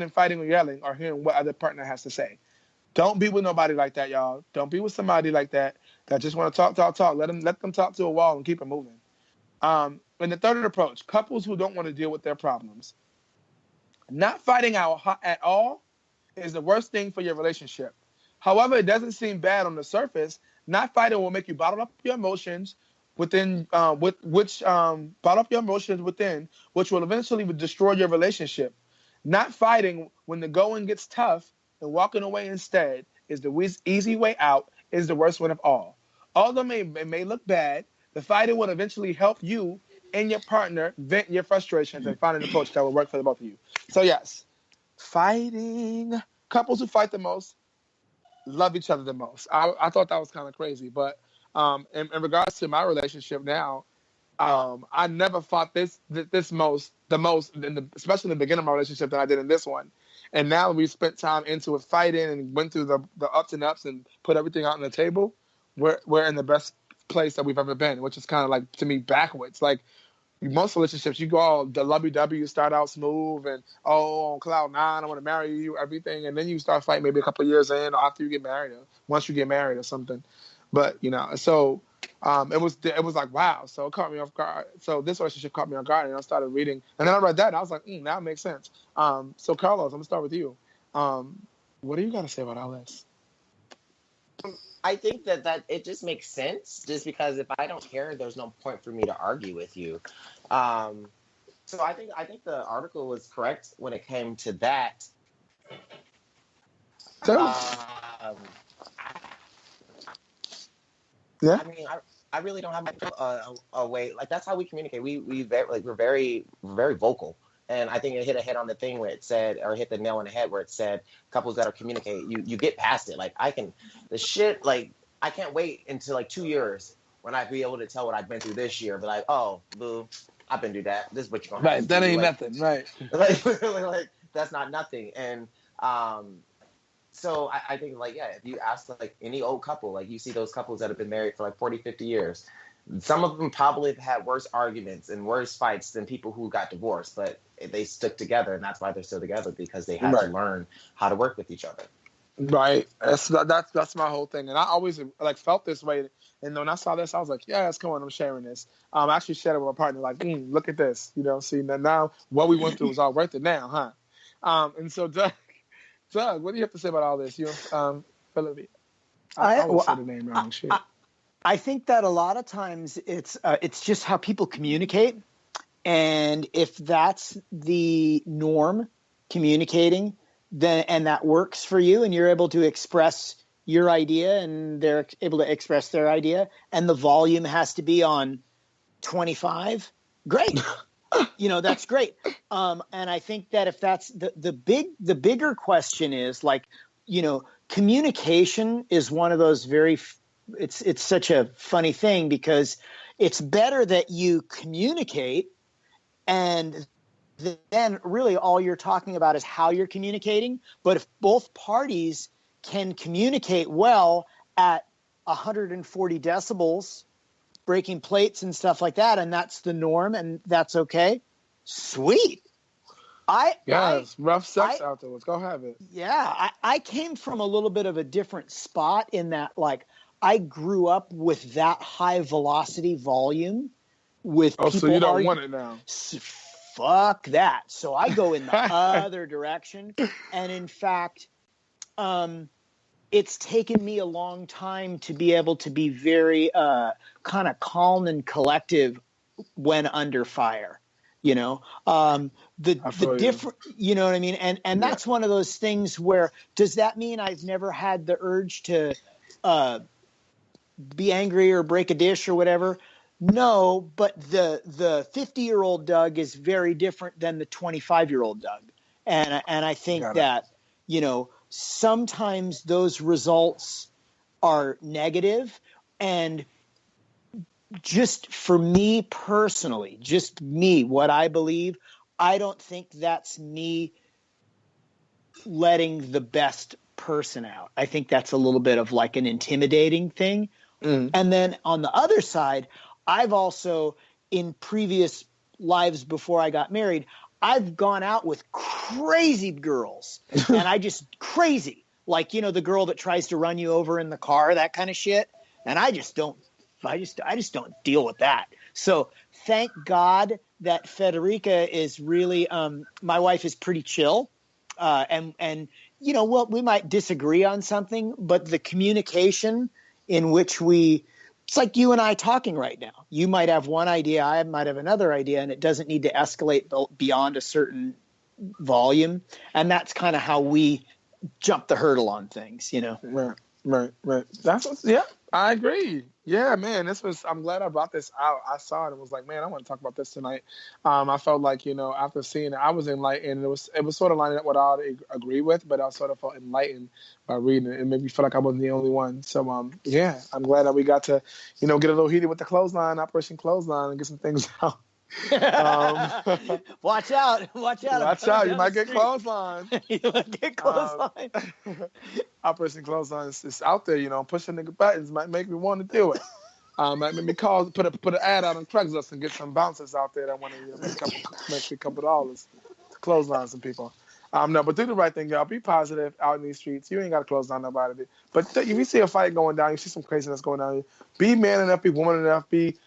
B: fighting or yelling or hearing what other partner has to say. Don't be with nobody like that, y'all. Don't be with somebody like that just want to talk. Let them talk to a wall and keep it moving. And the third approach, couples who don't want to deal with their problems. Not fighting at all is the worst thing for your relationship. However, it doesn't seem bad on the surface. Not fighting will make you bottle up your emotions within, which will eventually destroy your relationship. Not fighting when the going gets tough and walking away instead is the easy way out, is the worst one of all. Although it may look bad, the fighting will eventually help you and your partner vent your frustrations and find an approach that will work for the both of you. So yes, fighting. Couples who fight the most love each other the most. I thought that was kind of crazy, but in regards to my relationship now, I never fought the most, especially in the beginning of my relationship, than I did in this one. And now we spent time into it, fighting, and went through the ups and ups and put everything out on the table. We're in the best place that we've ever been, which is kind of like, to me, backwards. Like, most relationships, you go all the lovey-dovey, start out smooth and, on cloud nine, I want to marry you, everything. And then you start fighting maybe a couple of years in, or after you get married, or once you get married or something. But, so it was like, wow. So it caught me off guard. So this relationship caught me off guard, and I started reading. And then I read that, and I was like, now it makes sense. So Carlos, I'm going to start with you. What do you got to say about all this?
D: I think that it just makes sense, just because if I don't care, there's no point for me to argue with you. So I think the article was correct when it came to that.
B: Yeah.
D: I mean, I really don't have a way. Like, that's how we communicate. We're very, very vocal. And I think it hit a head on the thing where it said, or hit the nail on the head where it said, couples that are communicating, you get past it. Like, I can't wait until like 2 years when I be able to tell what I've been through this year. But like, oh, boo, I've been through that. This is what you're going to have to do.
B: That ain't nothing, right?
D: like, that's not nothing. And so I think, like, yeah, if you ask like any old couple, like you see those couples that have been married for like 40, 50 years, some of them probably have had worse arguments and worse fights than people who got divorced, but they stuck together, and that's why they're still together, because they had to learn how to work with each other. Right.
B: That's my whole thing, and I always like felt this way. And when I saw this, I was like, "Yeah, come on, I'm sharing this." I actually shared it with my partner, like, "Look at this, see now what we went through is all worth it now, huh?" And so, Doug, what do you have to say about all this? Philip, I always say the name wrong. Shit.
C: I think that a lot of times it's just how people communicate, and if that's the norm, communicating, then and that works for you, and you're able to express your idea, and they're able to express their idea, and the volume has to be on 25, great. That's great. And I think that if that's the bigger question is, like, communication is one of those it's such a funny thing, because it's better that you communicate, and then really all you're talking about is how you're communicating. But if both parties can communicate well at 140 decibels, breaking plates and stuff like that, and that's the norm, and that's okay, sweet.
B: It's rough sex afterwards. Go have it.
C: Yeah, I came from a little bit of a different spot in that, like, I grew up with that high velocity volume with people.
B: So you don't want it now.
C: Fuck that. So I go in the other direction. And in fact, it's taken me a long time to be able to be very kind of calm and collective when under fire. The different, you know what I mean? And that's one of those things where, does that mean I've never had the urge to be angry or break a dish or whatever? No, but the 50-year-old Doug is very different than the 25-year-old Doug. And I think that, sometimes those results are negative. And just for me personally, what I believe, I don't think that's me letting the best person out. I think that's a little bit of like an intimidating thing. And then on the other side, I've also, in previous lives before I got married, I've gone out with crazy girls, and crazy, like, the girl that tries to run you over in the car, that kind of shit. And I just don't deal with that. So thank God that Federica is really, my wife is pretty chill. And we might disagree on something, but the communication in which it's like you and I talking right now. You might have one idea, I might have another idea, and it doesn't need to escalate beyond a certain volume. And that's kind of how we jump the hurdle on things,
B: Right. I agree. Yeah, man, I'm glad I brought this out. I saw it and was like, man, I want to talk about this tonight. I felt like, after seeing it, I was enlightened. It was sort of lining up what I would agree with, but I sort of felt enlightened by reading it. It made me feel like I wasn't the only one. So, I'm glad that we got to, get a little heated with the Operation Clothesline, and get some things out.
C: Watch out.
B: You might get clothesline.
C: You might get clothesline.
B: Operation Clothesline is out there, pushing nigga buttons might make me want to do it. Might make me put an ad out on Craigslist and get some bouncers out there that want to make a couple dollars to clothesline some people. No, but do the right thing, y'all. Be positive out in these streets. You ain't got to clothesline nobody. But if you see a fight going down, you see some craziness going down, be man enough, be woman enough, be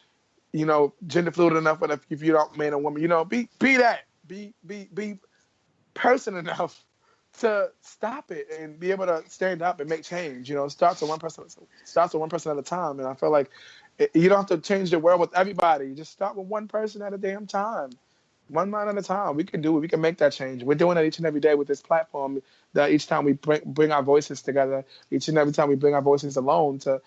B: gender fluid enough, but if you don't man or woman, be that. Be person enough to stop it and be able to stand up and make change. Starts with one person at a time. And I feel like you don't have to change the world with everybody. You just start with one person at a damn time. One mind at a time. We can do it. We can make that change. We're doing that each and every day with this platform, that each time we bring our voices together, each and every time we bring our voices alone to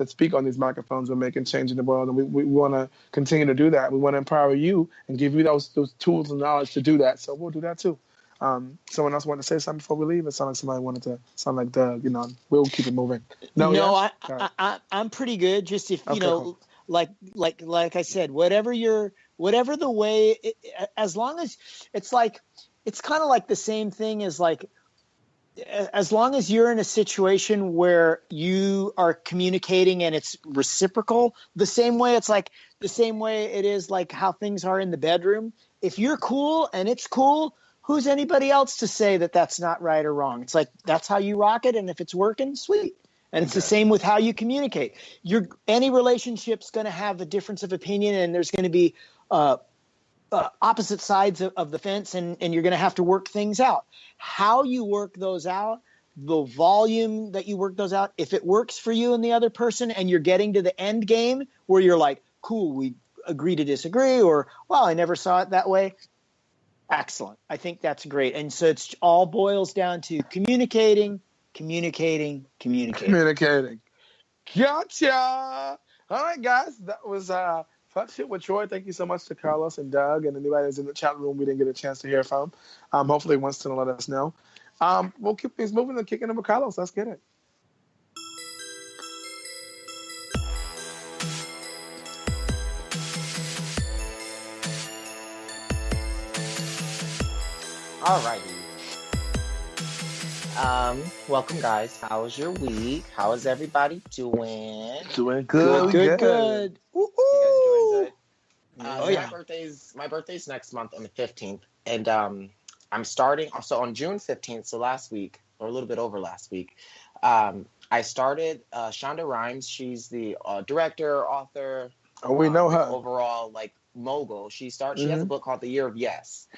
B: speak on these microphones, we're making change in the world, and we want to continue to do that. We want to empower you and give you those tools and knowledge to do that. So we'll do that too. Someone else wanted to say something before we leave? It sounded like somebody wanted to sound like Doug. We'll keep it moving.
C: I'm pretty good. Just if
B: cool.
C: like I said, whatever the way, as long as it's kind of like the same thing as like, as long as you're in a situation where you are communicating and it's reciprocal, the same way it is like how things are in the bedroom. If you're cool and it's cool, who's anybody else to say that that's not right or wrong? It's like, that's how you rock it. And if it's working, sweet. And it's the same with how you communicate. Any relationship's going to have a difference of opinion, and there's going to be opposite sides of the fence, and you're going to have to work things out. How you work those out, the volume that you work those out, if it works for you and the other person, and you're getting to the end game where you're like, cool, we agree to disagree, or, wow, I never saw it that way. Excellent. I think that's great. And so it's all boils down to communicating.
B: Gotcha. All right, guys. That was Fuck Shit with Troy. Thank you so much to Carlos and Doug and anybody that's in the chat room we didn't get a chance to hear from. Hopefully wants to let us know. We'll keep things moving and kicking it with Carlos. Let's get it.
D: Alrighty. Welcome, guys. How was your week? How is everybody doing?
B: Doing good.
C: Good.
D: You guys doing good?
C: Yeah.
D: My birthday's next month on the 15th, and I'm starting. So on June 15th, so last week, or a little bit over last week, I started Shonda Rhimes. She's the director, author.
B: Oh, we know her.
D: Overall, mogul. She has a book called The Year of Yes.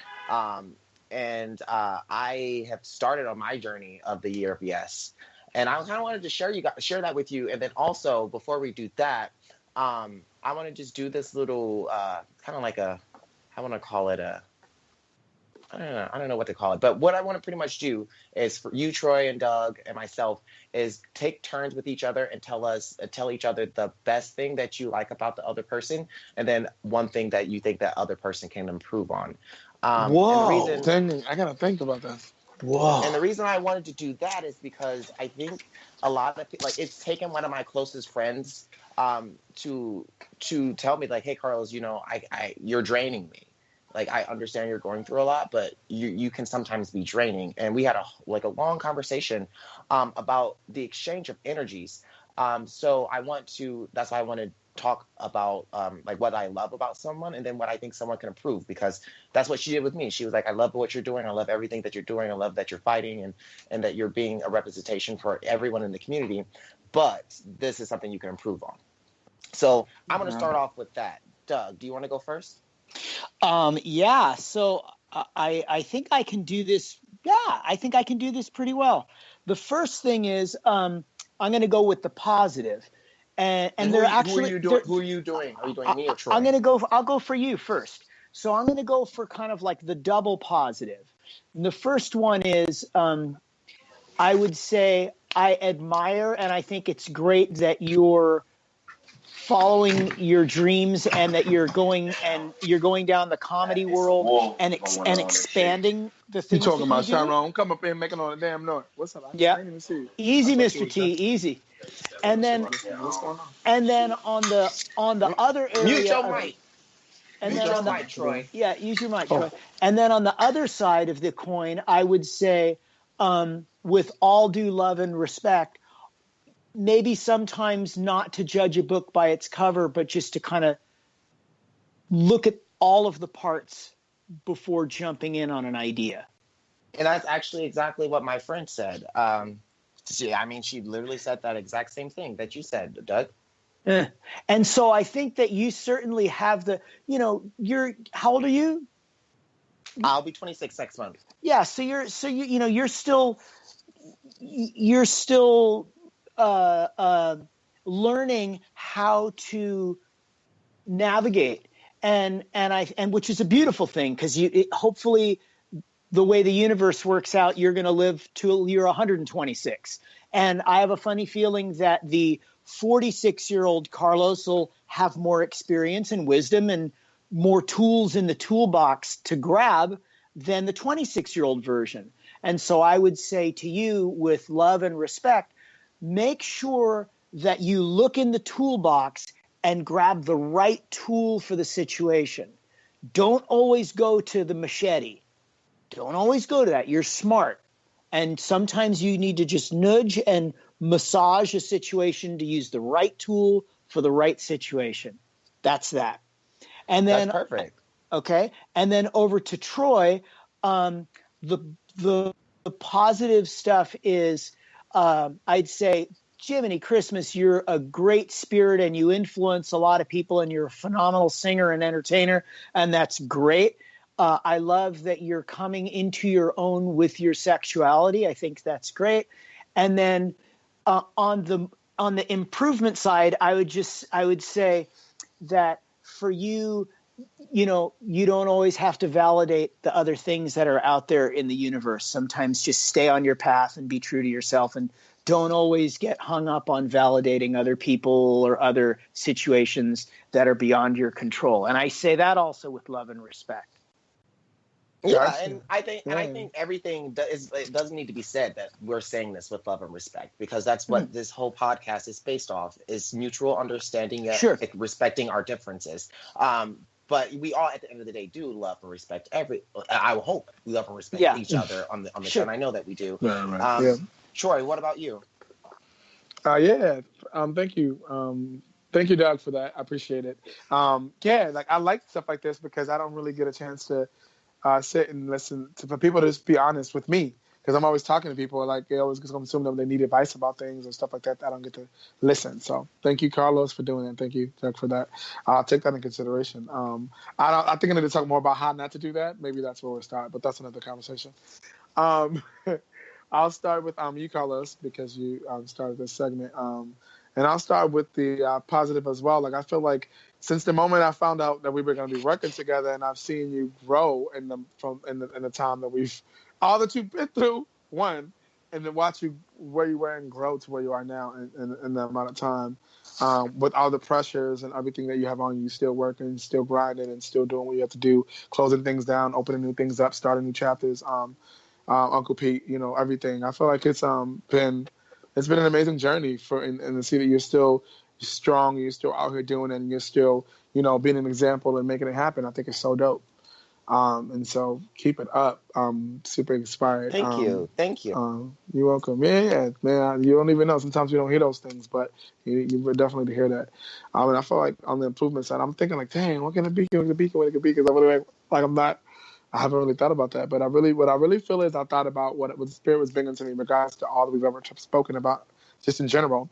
D: and I have started on my journey of the year of yes. And I kind of wanted to share that with you. And then also, before we do that, I want to just do this little kind of like I want to call it I don't know what to call it, but what I want to pretty much do is for you, Troy and Doug and myself, is take turns with each other and tell each other the best thing that you like about the other person, and then one thing that you think that other person can improve on.
B: Whoa! I gotta think about that.
C: Whoa!
D: And the reason I wanted to do that is because I think a lot of people, like, it's taken one of my closest friends to tell me, like, hey, Carlos, you're draining me. Like, I understand you're going through a lot, but you can sometimes be draining. And we had a long conversation about the exchange of energies. So that's why I want to talk about like what I love about someone, and then what I think someone can improve, because that's what she did with me. She was like, I love what you're doing. I love everything that you're doing. I love that you're fighting and that you're being a representation for everyone in the community. But this is something you can improve on. So I'm going to start off with that. Doug, do you want to go first?
C: Yeah, so I think I can do this. Yeah, I think I can do this pretty well. The first thing is I'm going to go with the positive, and they're actually.
D: Who are you doing? Are you doing me or Troy?
C: I'll go for you first. So I'm going to go for kind of like the double positive. And the first one is I would say I admire, and I think it's great that you're following your dreams, and that you're going down the comedy world and expanding the things.
B: You talking about Tyrone? Come up here and making all the damn noise. What's up? I didn't even see you.
C: Easy, Mr. T. Easy. And then on the other area.
D: Mute your mic.
C: And
D: use
C: then
D: your mic, Troy.
C: Yeah, use your mic, Troy. And then on the other side of the coin, I would say, with all due love and respect, maybe sometimes not to judge a book by its cover, but just to kind of look at all of the parts before jumping in on an idea.
D: And that's actually exactly what my friend said. She literally said that exact same thing that you said, Doug.
C: And so I think that you certainly have how old are you?
D: I'll be 26 next month.
C: Yeah. So you're still learning how to navigate, and which is a beautiful thing, because hopefully the way the universe works out, you're going to live till you're 126. And I have a funny feeling that the 46-year-old Carlos will have more experience and wisdom and more tools in the toolbox to grab than the 26-year-old version. And so I would say to you, with love and respect, make sure that you look in the toolbox and grab the right tool for the situation. Don't always go to the machete. Don't always go to that. You're smart. And sometimes you need to just nudge and massage a situation to use the right tool for the right situation. That's that. And then,
D: that's perfect.
C: Okay. And then over to Troy, the positive stuff is, I'd say, Jiminy Christmas, you're a great spirit and you influence a lot of people, and you're a phenomenal singer and entertainer, and that's great. I love that you're coming into your own with your sexuality. I think that's great. And then on the improvement side, I would say that for you, you don't always have to validate the other things that are out there in the universe. Sometimes just stay on your path and be true to yourself, and don't always get hung up on validating other people or other situations that are beyond your control. And I say that also with love and respect.
D: Yeah, and I think everything it doesn't need to be said that we're saying this with love and respect, because that's what this whole podcast is based off, is mutual understanding, respecting our differences. But we all, at the end of the day, do love and respect I hope we love and respect each other on the show, and I know that we do.
B: Right.
D: Troy, what about you?
B: Thank you. Thank you, Doug, for that. I appreciate it. I like stuff like this because I don't really get a chance to sit and listen for people to just be honest with me. because I'm always talking to people, like they always assume that they need advice about things and stuff like that. I don't get to listen. So thank you, Carlos, for doing it. Thank you, Doug, for that. I'll take that in consideration. I think I need to talk more about how not to do that. Maybe that's where we'll start, but that's another conversation. I'll start with you, Carlos, because you started this segment. And I'll start with the positive as well. Like, I feel like since the moment I found out that we were going to be working together, and I've seen you grow in the time that all that you've been through, and then watch you where you were and grow to where you are now in the amount of time, with all the pressures and everything that you have on you, still working, still grinding, and still doing what you have to do, closing things down, opening new things up, starting new chapters. Uncle Pete, everything. I feel like it's been an amazing journey and to see that you're still strong, you're still out here doing it, and you're still, being an example and making it happen. I think it's so dope. And so keep it up. I'm super inspired.
D: Thank you.
B: You're welcome. Yeah, man. You don't even know. Sometimes you don't hear those things, but you would definitely hear that. And I feel like on the improvement side, I'm thinking like, dang, what can it be? What can it be? What it could be? Because I really I haven't really thought about that. But what I really feel is I thought about what the Spirit was bringing to me in regards to all that we've ever spoken about, just in general.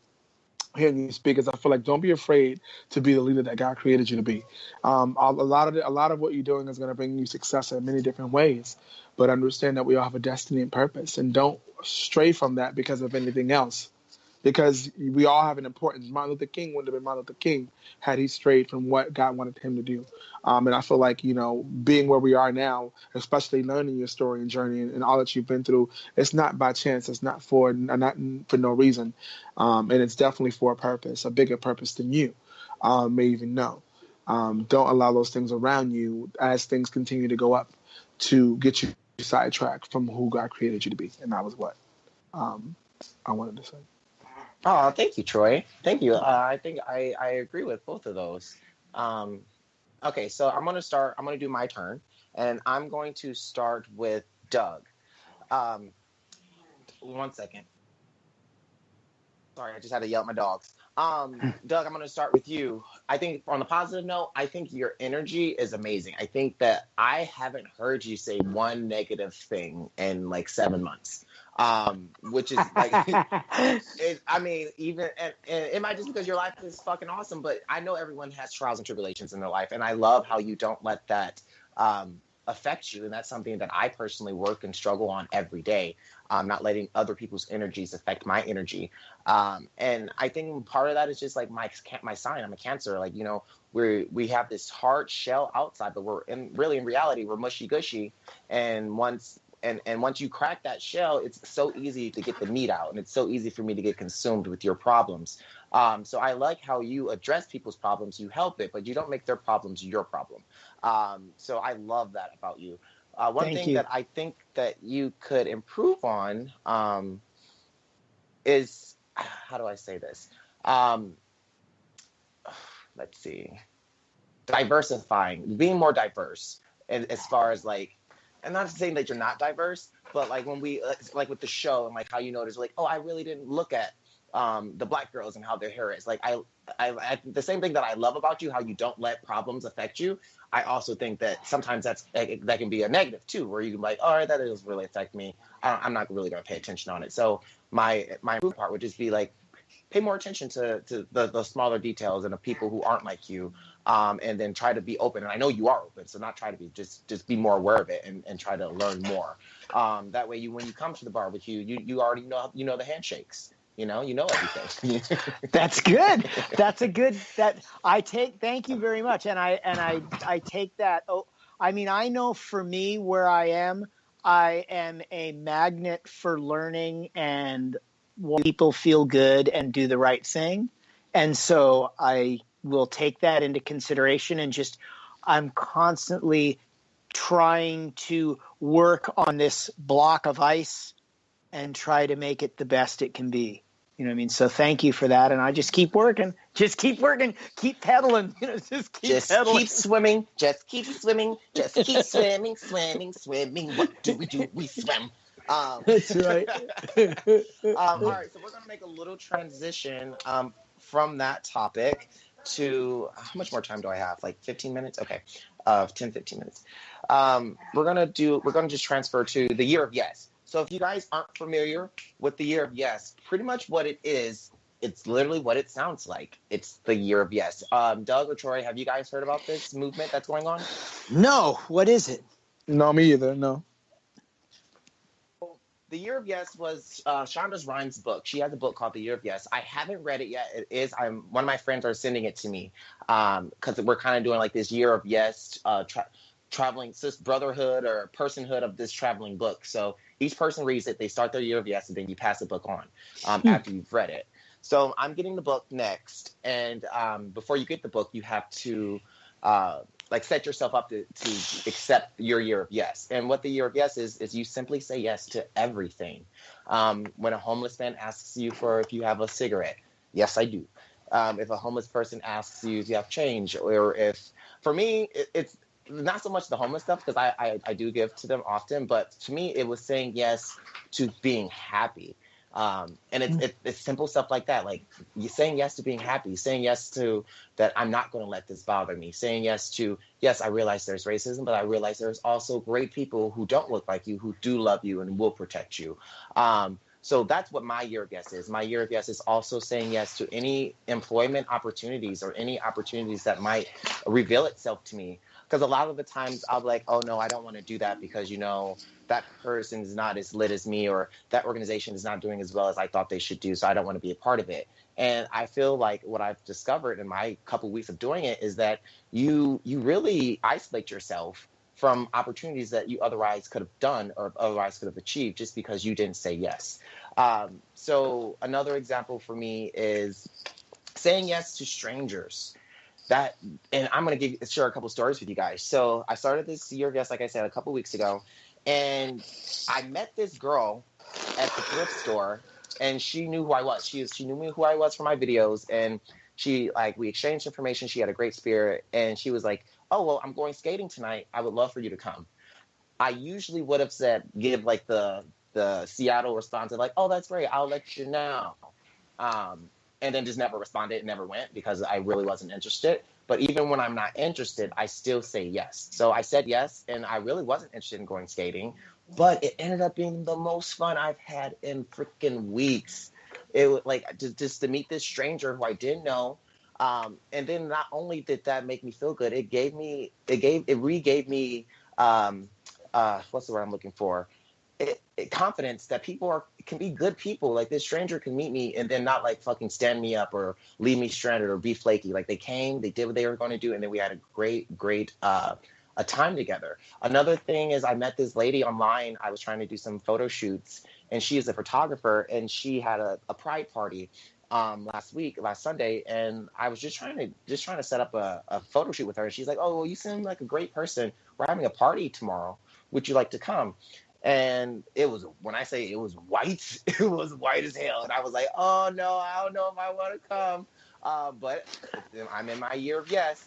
B: Hearing you speak, is I feel like don't be afraid to be the leader that God created you to be. A lot of what you're doing is going to bring you success in many different ways, but understand that we all have a destiny and purpose, and don't stray from that because of anything else. Because we all have an importance. Martin Luther King wouldn't have been Martin Luther King had he strayed from what God wanted him to do. And I feel like, being where we are now, especially learning your story and journey and all that you've been through, it's not by chance. It's not for no reason. And it's definitely for a purpose, a bigger purpose than you may even know. Don't allow those things around you as things continue to go up to get you sidetracked from who God created you to be. And that was what I wanted to say.
D: Oh, thank you, Troy. Thank you. I think I agree with both of those. Okay, so I'm going to do my turn, and I'm going to start with Doug. 1 second. Sorry, I just had to yell at my dogs. Doug, I'm going to start with you. I think on the positive note, I think your energy is amazing. I think that I haven't heard you say one negative thing in like 7 months. Which is like, even, and it might just because your life is fucking awesome, but I know everyone has trials and tribulations in their life, and I love how you don't let that affect you, and that's something that I personally work and struggle on every day, not letting other people's energies affect my energy, and I think part of that is just like my sign. I'm a Cancer, like, we have this hard shell outside, but we're in reality we're mushy gushy, and once you crack that shell, it's so easy to get the meat out, and it's so easy for me to get consumed with your problems. So I like how you address people's problems, you help it, but you don't make their problems your problem. So I love that about you. One thing that I think that you could improve on is, how do I say this? Let's see. Diversifying, being more diverse, and as far as like, and not saying that you're not diverse, but like when we like with the show and like how you notice like, oh, I really didn't look at the Black girls and how their hair is. Like I the same thing that I love about you, how you don't let problems affect you. I also think that sometimes that can be a negative too, where you can be like, all right, that doesn't really affect me. I'm not really going to pay attention on it. So my part would just be like, pay more attention to the smaller details and the people who aren't like you. And then try to be open. And I know you are open, so not try to be, just be more aware of it and try to learn more. That way when you come to the barbecue, you already know, the handshakes, you know everything.
C: That's good. That's a good, thank you very much. And I take that. Oh, I mean, I know for me where I am a magnet for learning and when people feel good and do the right thing. And so I will take that into consideration, and I'm constantly trying to work on this block of ice and try to make it the best it can be. You know what I mean? So thank you for that. And I just keep working, keep pedaling, keep pedaling.
D: Keep swimming, just keep swimming, just keep swimming. What do? We swim.
C: That's right.
D: All right. So we're going to make a little transition from that topic to, how much more time do I have? Like 15 minutes? Okay. 10, 15 minutes. We're going to just transfer to the year of yes. So if you guys aren't familiar with the Year of Yes, pretty much what it is, it's literally what it sounds like. It's the Year of Yes. Doug or Troy, have you guys heard about this movement that's going on?
C: No, what is it?
B: No, me either. No.
D: The Year of Yes was Shonda Rhimes' book. She has a book called The Year of Yes. I haven't read it yet. It is. One of my friends are sending it to me because we're kind of doing like this Year of Yes traveling brotherhood or personhood of this traveling book. So each person reads it. They start their Year of Yes, and then you pass the book on after you've read it. So I'm getting the book next, and before you get the book, you have to set yourself up to accept your Year of Yes. And what the Year of Yes is you simply say yes to everything. When a homeless man asks you if you have a cigarette, yes, I do. If a homeless person asks you if you have change, or for me, it's not so much the homeless stuff, because I do give to them often, but to me, it was saying yes to being happy. And it's simple stuff like that. Like, you're saying yes to being happy, saying yes to that I'm not going to let this bother me, saying yes to, yes, I realize there's racism, but I realize there's also great people who don't look like you, who do love you and will protect you. So that's what my Year of Yes is. My Year of Yes is also saying yes to any employment opportunities or any opportunities that might reveal itself to me. Because a lot of the times I'll be like, oh, no, I don't want to do that because, that person is not as lit as me, or that organization is not doing as well as I thought they should do, so I don't want to be a part of it. And I feel like what I've discovered in my couple weeks of doing it is that you really isolate yourself from opportunities that you otherwise could have done or otherwise could have achieved just because you didn't say yes. So another example for me is saying yes to strangers. And I'm going to share a couple stories with you guys. So I started this Year of Yes, like I said, a couple weeks ago. And I met this girl at the thrift store, and she knew who I was. She knew me who I was from my videos, and we exchanged information. She had a great spirit, and she was like, oh, well, I'm going skating tonight. I would love for you to come. I usually would have give like the Seattle response of like, oh, that's great, I'll let you know. And then just never responded, never went, because I really wasn't interested. But even when I'm not interested, I still say yes. So I said yes, and I really wasn't interested in going skating, but it ended up being the most fun I've had in freaking weeks. It was like just to meet this stranger who I didn't know. And then not only did that make me feel good, it regave me what's the word I'm looking for? Confidence that people can be good people. Like, this stranger can meet me and then not like fucking stand me up or leave me stranded or be flaky. Like, they came, they did what they were going to do, and then we had a great a time together. Another thing is I met this lady online. I was trying to do some photo shoots, and she is a photographer, and she had a pride party last Sunday, and I was just trying to set up a photo shoot with her. And she's like, oh, well, you seem like a great person. We're having a party tomorrow. Would you like to come? And when I say it was white, it was white as hell. And I was like, oh no, I don't know if I want to come. But I'm in my Year of Yes.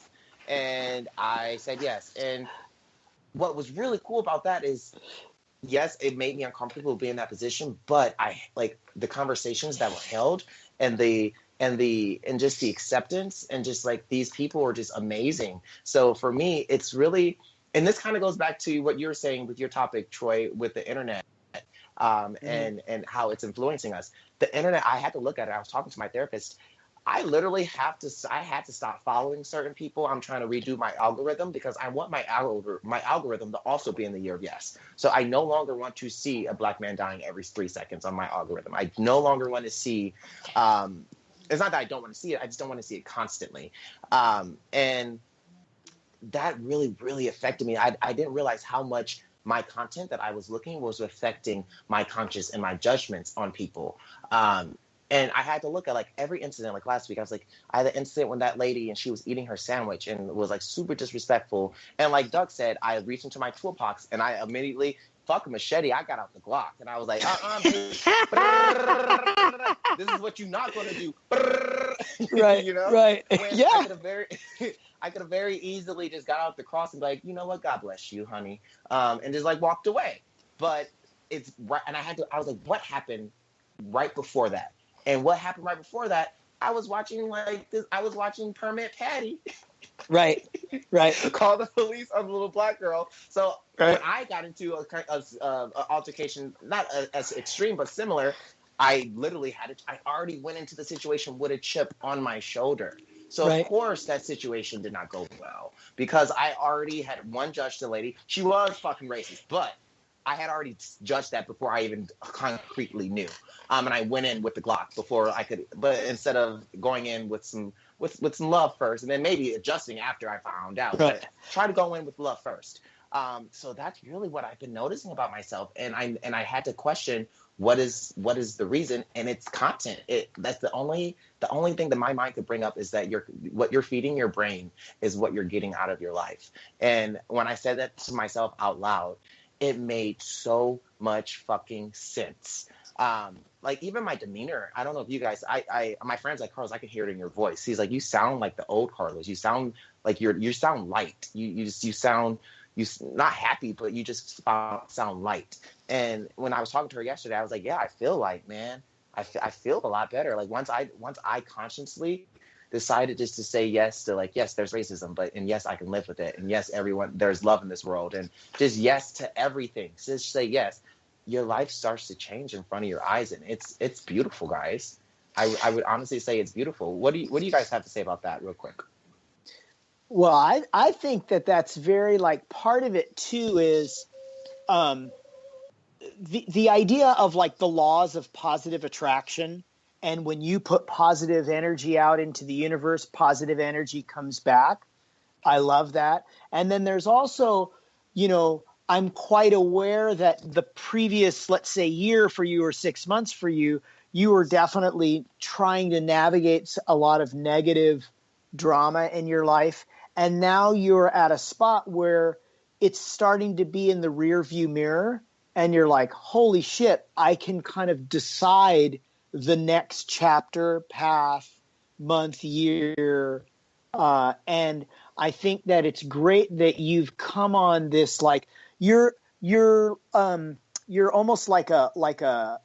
D: And I said yes. And what was really cool about that is, yes, it made me uncomfortable being in that position, but I like the conversations that were held, and just the acceptance, and just like these people were just amazing. So for me, it's really, and this kind of goes back to what you were saying with your topic, Troy, with the internet, and how it's influencing us. The internet, I had to look at it. I was talking to my therapist. I literally had to stop following certain people. I'm trying to redo my algorithm because I want my algorithm to also be in the Year of Yes. So I no longer want to see a Black man dying every 3 seconds on my algorithm. I no longer want to see, it's not that I don't want to see it, I just don't want to see it constantly. And that really, really affected me. I didn't realize how much my content that I was looking was affecting my conscience and my judgments on people. And I had to look at like every incident. Like last week, I had an incident when that lady, and she was eating her sandwich and was like super disrespectful. And like Doug said, I reached into my toolbox and I immediately, fuck a machete, I got out the Glock. And I was like, this is what you're not going to do.
C: Right,
D: you know?
C: Right. Yeah.
D: I could have very easily just got out the cross and be like, you know what, God bless you, honey. And just like walked away. But it's right. And I was like, what happened right before that? And what happened right before that, I was watching like this. I was watching Permit Patty.
C: Right.
D: Call the police on the little black girl. So
B: Right.
D: when I got into a altercation, not as extreme but similar, I literally I already went into the situation with a chip on my shoulder. So
C: Right.
D: of course that situation did not go well because I already had judged the lady. She was fucking racist, but I had already judged that before I even concretely knew. And I went in with the Glock before I could, but instead of going in with some love first, and then maybe adjusting after I found out.
C: Right.
D: But try to go in with love first. So that's really what I've been noticing about myself, and I had to question what is the reason, and it's content. That's the only thing that my mind could bring up is that what you're feeding your brain is what you're getting out of your life. And when I said that to myself out loud, it made so much fucking sense. Like even my demeanor, I don't know if you guys, my friend's like, Carlos, I can hear it in your voice. He's like, you sound like the old Carlos. You sound like you sound light. You sound not happy, but you just sound light. And when I was talking to her yesterday, I was like, yeah, I feel like, man, I feel a lot better. Like once I consciously decided just to say yes to like, yes, there's racism, and yes, I can live with it. And yes, there's love in this world, and just yes to everything. Just say yes. Your life starts to change in front of your eyes, and it's beautiful, guys. I would honestly say it's beautiful. What do you guys have to say about that real quick?
C: Well, I think that's very like part of it too is the idea of like the laws of positive attraction. And when you put positive energy out into the universe, positive energy comes back. I love that. And then there's also, I'm quite aware that the previous, let's say, year for you or 6 months for you, you were definitely trying to navigate a lot of negative drama in your life. And now you're at a spot where it's starting to be in the rear view mirror. And you're like, holy shit, I can kind of decide the next chapter, path, month, year. And I think that it's great that you've come on this, like you're almost like a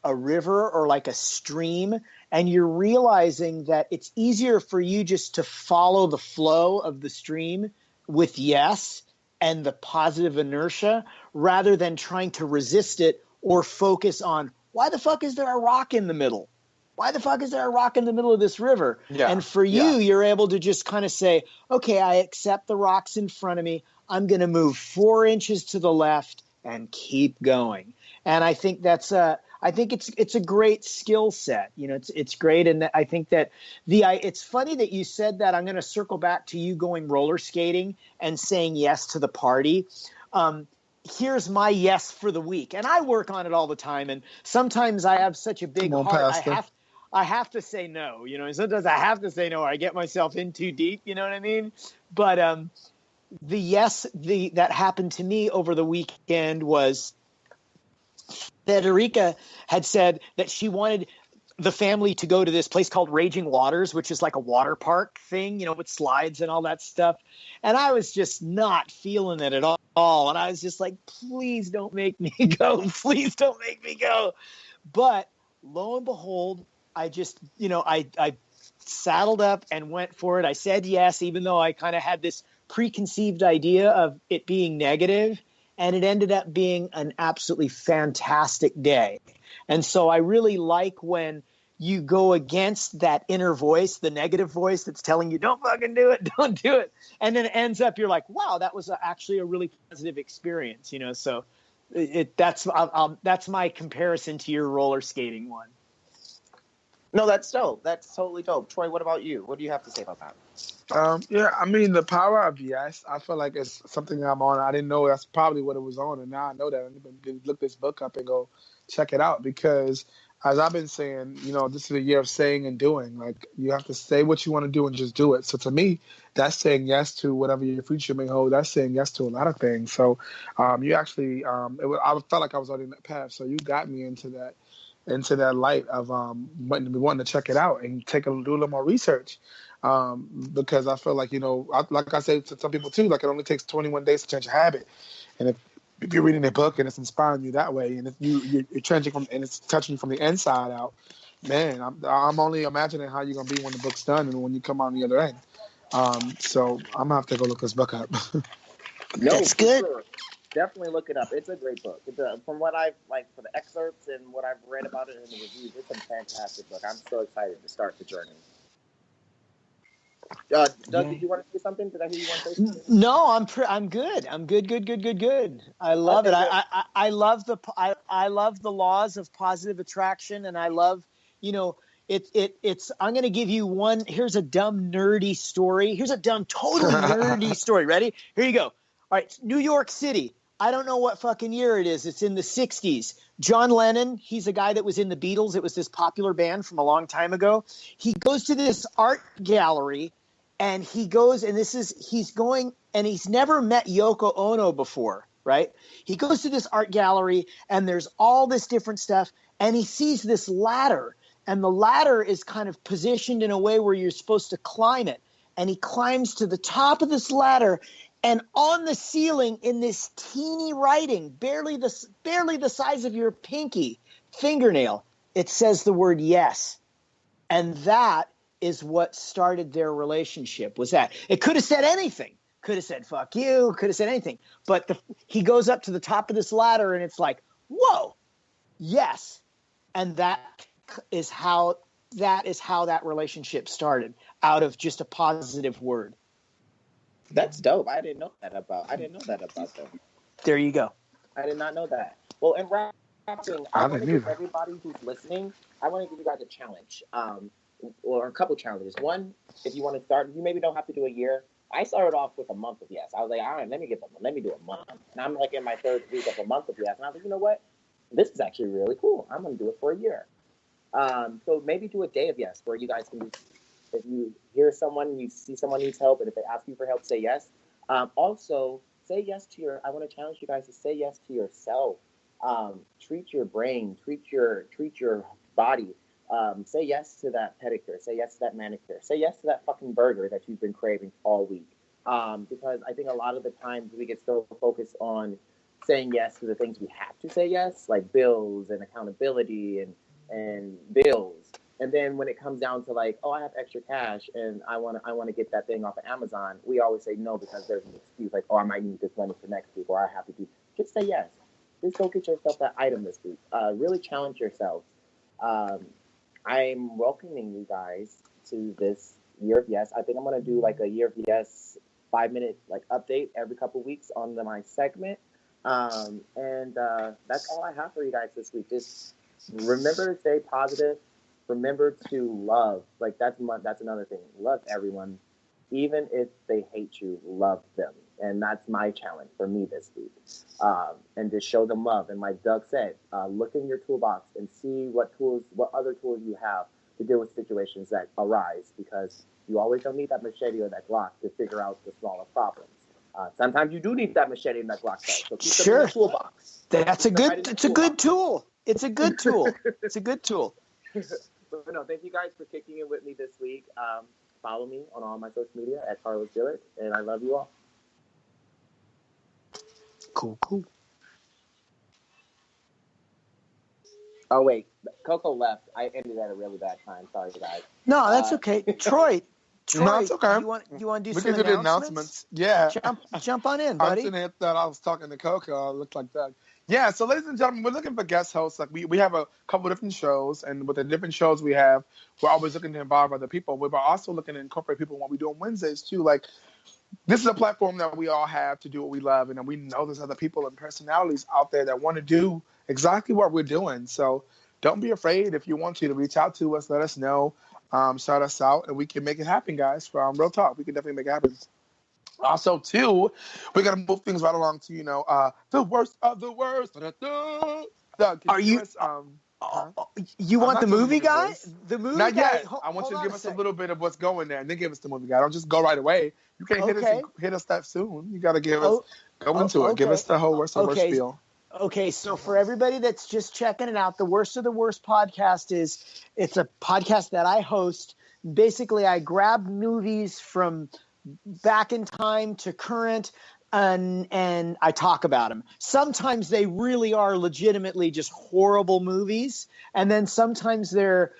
C: river or like a stream, and you're realizing that it's easier for you just to follow the flow of the stream with yes and the positive inertia rather than trying to resist it or focus on why the fuck is there a rock in the middle? Why the fuck is there a rock in the middle of this river?
B: Yeah.
C: And for you, you're able to just kind of say, okay, I accept the rocks in front of me. I'm going to move 4 inches to the left and keep going. And I think it's a great skill set. It's great. And I think that it's funny that you said that. I'm going to circle back to you going roller skating and saying yes to the party. Here's my yes for the week. And I work on it all the time. And sometimes I have such a big heart. I have to say no, sometimes I have to say no, or I get myself in too deep. You know what I mean? But, the yes, that happened to me over the weekend was Federica had said that she wanted the family to go to this place called Raging Waters, which is like a water park thing, with slides and all that stuff. And I was just not feeling it at all. And I was just like, please don't make me go. Please don't make me go. But lo and behold, I just, I saddled up and went for it. I said yes, even though I kind of had this preconceived idea of it being negative. And it ended up being an absolutely fantastic day. And so I really like when you go against that inner voice, the negative voice that's telling you, don't fucking do it, don't do it. And then it ends up, you're like, wow, that was actually a really positive experience, So that's my comparison to your roller skating one.
D: No, that's dope. That's totally dope. Troy, what about you? What do you have to say about that?
B: The power of yes, I feel like it's something that I'm on. I didn't know that's probably what it was on, and now I know that. I need to look this book up and go check it out because, as I've been saying, this is a year of saying and doing. Like, you have to say what you want to do and just do it. So to me, that's saying yes to whatever your future may hold. That's saying yes to a lot of things. So you actually, I felt like I was on that path. So you got me into that light of wanting to check it out and do a little more research. Because I feel like, like I say to some people too, like it only takes 21 days to change a habit. And if you're reading a book and it's inspiring you that way, and if you're changing and it's touching you from the inside out, Man, I'm only imagining how you're gonna be when the book's done and when you come on the other end. So I'm gonna have to go look this book up.
D: No,
C: That's
D: for
C: good.
D: sure. Definitely look it up. It's a great book. From what I've for the excerpts and what I've read about it in the reviews, it's a fantastic book. I'm so excited to start the journey. Doug, did you want to say something? Did I hear you want to say something?
C: No, I'm good. I'm good. I love it. I love I love the laws of positive attraction, and I love, it's I'm going to give you one. Here's a dumb nerdy story. Here's a dumb totally nerdy story. Ready? Here you go. All right, New York City. I don't know what fucking year it is. It's in the 60s. John Lennon, he's a guy that was in the Beatles. It was this popular band from a long time ago. He goes to this art gallery. And he goes, and he's going, and he's never met Yoko Ono before, right? He goes to this art gallery, and there's all this different stuff, and he sees this ladder, and the ladder is kind of positioned in a way where you're supposed to climb it. And he climbs to the top of this ladder, and on the ceiling, in this teeny writing, barely the size of your pinky fingernail, it says the word yes. And that is what started their relationship. Was that it could have said anything, could have said fuck you, could have said anything, but he goes up to the top of this ladder and it's like, whoa, yes. And that is how that relationship started, out of just a positive word.
D: That's dope. I didn't know that about them.
C: There you go.
D: I did not know that. Well, and wrapping, I want to give everybody who's listening, I want to give you guys a challenge. Or a couple challenges. One, if you want to start, you maybe don't have to do a year. I started off with a month of yes. I was like, all right, let me do a month. And I'm like in my third week of a month of yes. And I was like, you know what? This is actually really cool. I'm going to do it for a year. So maybe do a day of yes, where you guys can do, if you hear someone, you see someone needs help, and if they ask you for help, say yes. Also, say yes to I want to challenge you guys to say yes to yourself. Treat your brain, treat your body. Say yes to that pedicure. Say yes to that manicure. Say yes to that fucking burger that you've been craving all week. Because I think a lot of the times we get so focused on saying yes to the things we have to say yes, like bills and accountability and bills. And then when it comes down to like, oh, I have extra cash and I want to get that thing off of Amazon, we always say no because there's an excuse like, oh, I might need this money for next week, or I have to do. Just say yes. Just go get yourself that item this week. Really challenge yourself. I'm welcoming you guys to this Year of Yes. I think I'm going to do like a Year of Yes 5-minute like update every couple weeks on my segment. And that's all I have for you guys this week. Just remember to stay positive. Remember to love. Like that's another thing. Love everyone. Even if they hate you, love them. And that's my challenge for me this week. And just show them love. And like Doug said, look in your toolbox and see what other tools you have to deal with situations that arise, because you always don't need that machete or that Glock to figure out the smaller problems. Sometimes you do need that machete and that Glock, though. So keep them in the toolbox.
C: It's a good tool. It's a good tool. It's a good tool.
D: But no, thank you guys for kicking it with me this week. Follow me on all my social media at Carlos Gillett, and I love you all.
C: Cool.
D: Oh, wait. Coco left. I ended at a really bad time. Sorry, guys.
C: No, that's okay. Troy,
B: no, it's okay.
C: You want to do
B: we
C: some
B: can do the announcements? Yeah.
C: Jump on in, buddy.
B: I didn't hit that. I was talking to Coco. It looked like that. Yeah, so ladies and gentlemen, we're looking for guest hosts. Like we have a couple of different shows, and with the different shows we have, we're always looking to involve other people. We're also looking to incorporate people when we do on Wednesdays too. Like, this is a platform that we all have to do what we love, and we know there's other people and personalities out there that want to do exactly what we're doing. So don't be afraid if you want to reach out to us, let us know, shout us out, and we can make it happen, guys. From Real Talk, we can definitely make it happen. Also, too, we got to move things right along to, the worst of the worst. Doug,
C: are you? You want the movie guy? The movie
B: Not
C: guy?
B: Yet. I want you to give us a little bit of what's going there, and then give us the movie guy. Don't just go right away. You can't hit us that soon. You got to give us go into it. Okay. Give us the whole worst of the worst spiel.
C: Okay, so for everybody that's just checking it out, the Worst of the Worst podcast it's a podcast that I host. Basically, I grab movies from back in time to current. and I talk about them. Sometimes they really are legitimately just horrible movies, and then sometimes they're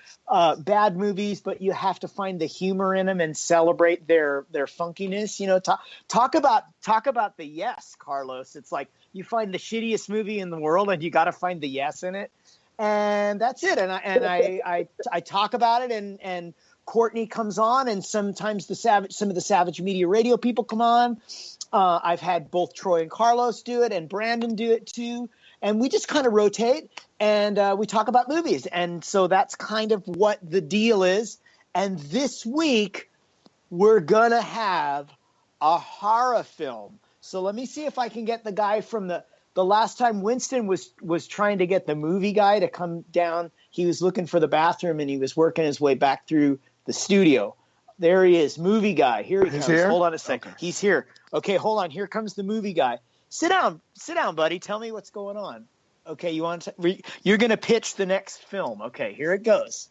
C: bad movies, but you have to find the humor in them and celebrate their funkiness. You know, talk about the yes, Carlos. It's like you find the shittiest movie in the world, and you got to find the yes in it, and that's it. And I talk about it, and Courtney comes on, and sometimes some of the Savage Media Radio people come on. I've had both Troy and Carlos do it, and Brandon do it too. And we just kind of rotate, and we talk about movies. And so that's kind of what the deal is. And this week, we're going to have a horror film. So let me see if I can get the guy from the last time Winston was trying to get the movie guy to come down. He was looking for the bathroom, and he was working his way back through the studio. There he is, movie guy. Here he comes.
B: Here?
C: Hold on a second.
B: Okay.
C: He's here. Okay, hold on. Here comes the movie guy. Sit down, buddy. Tell me what's going on. Okay, you're going to pitch the next film. Okay, here it goes.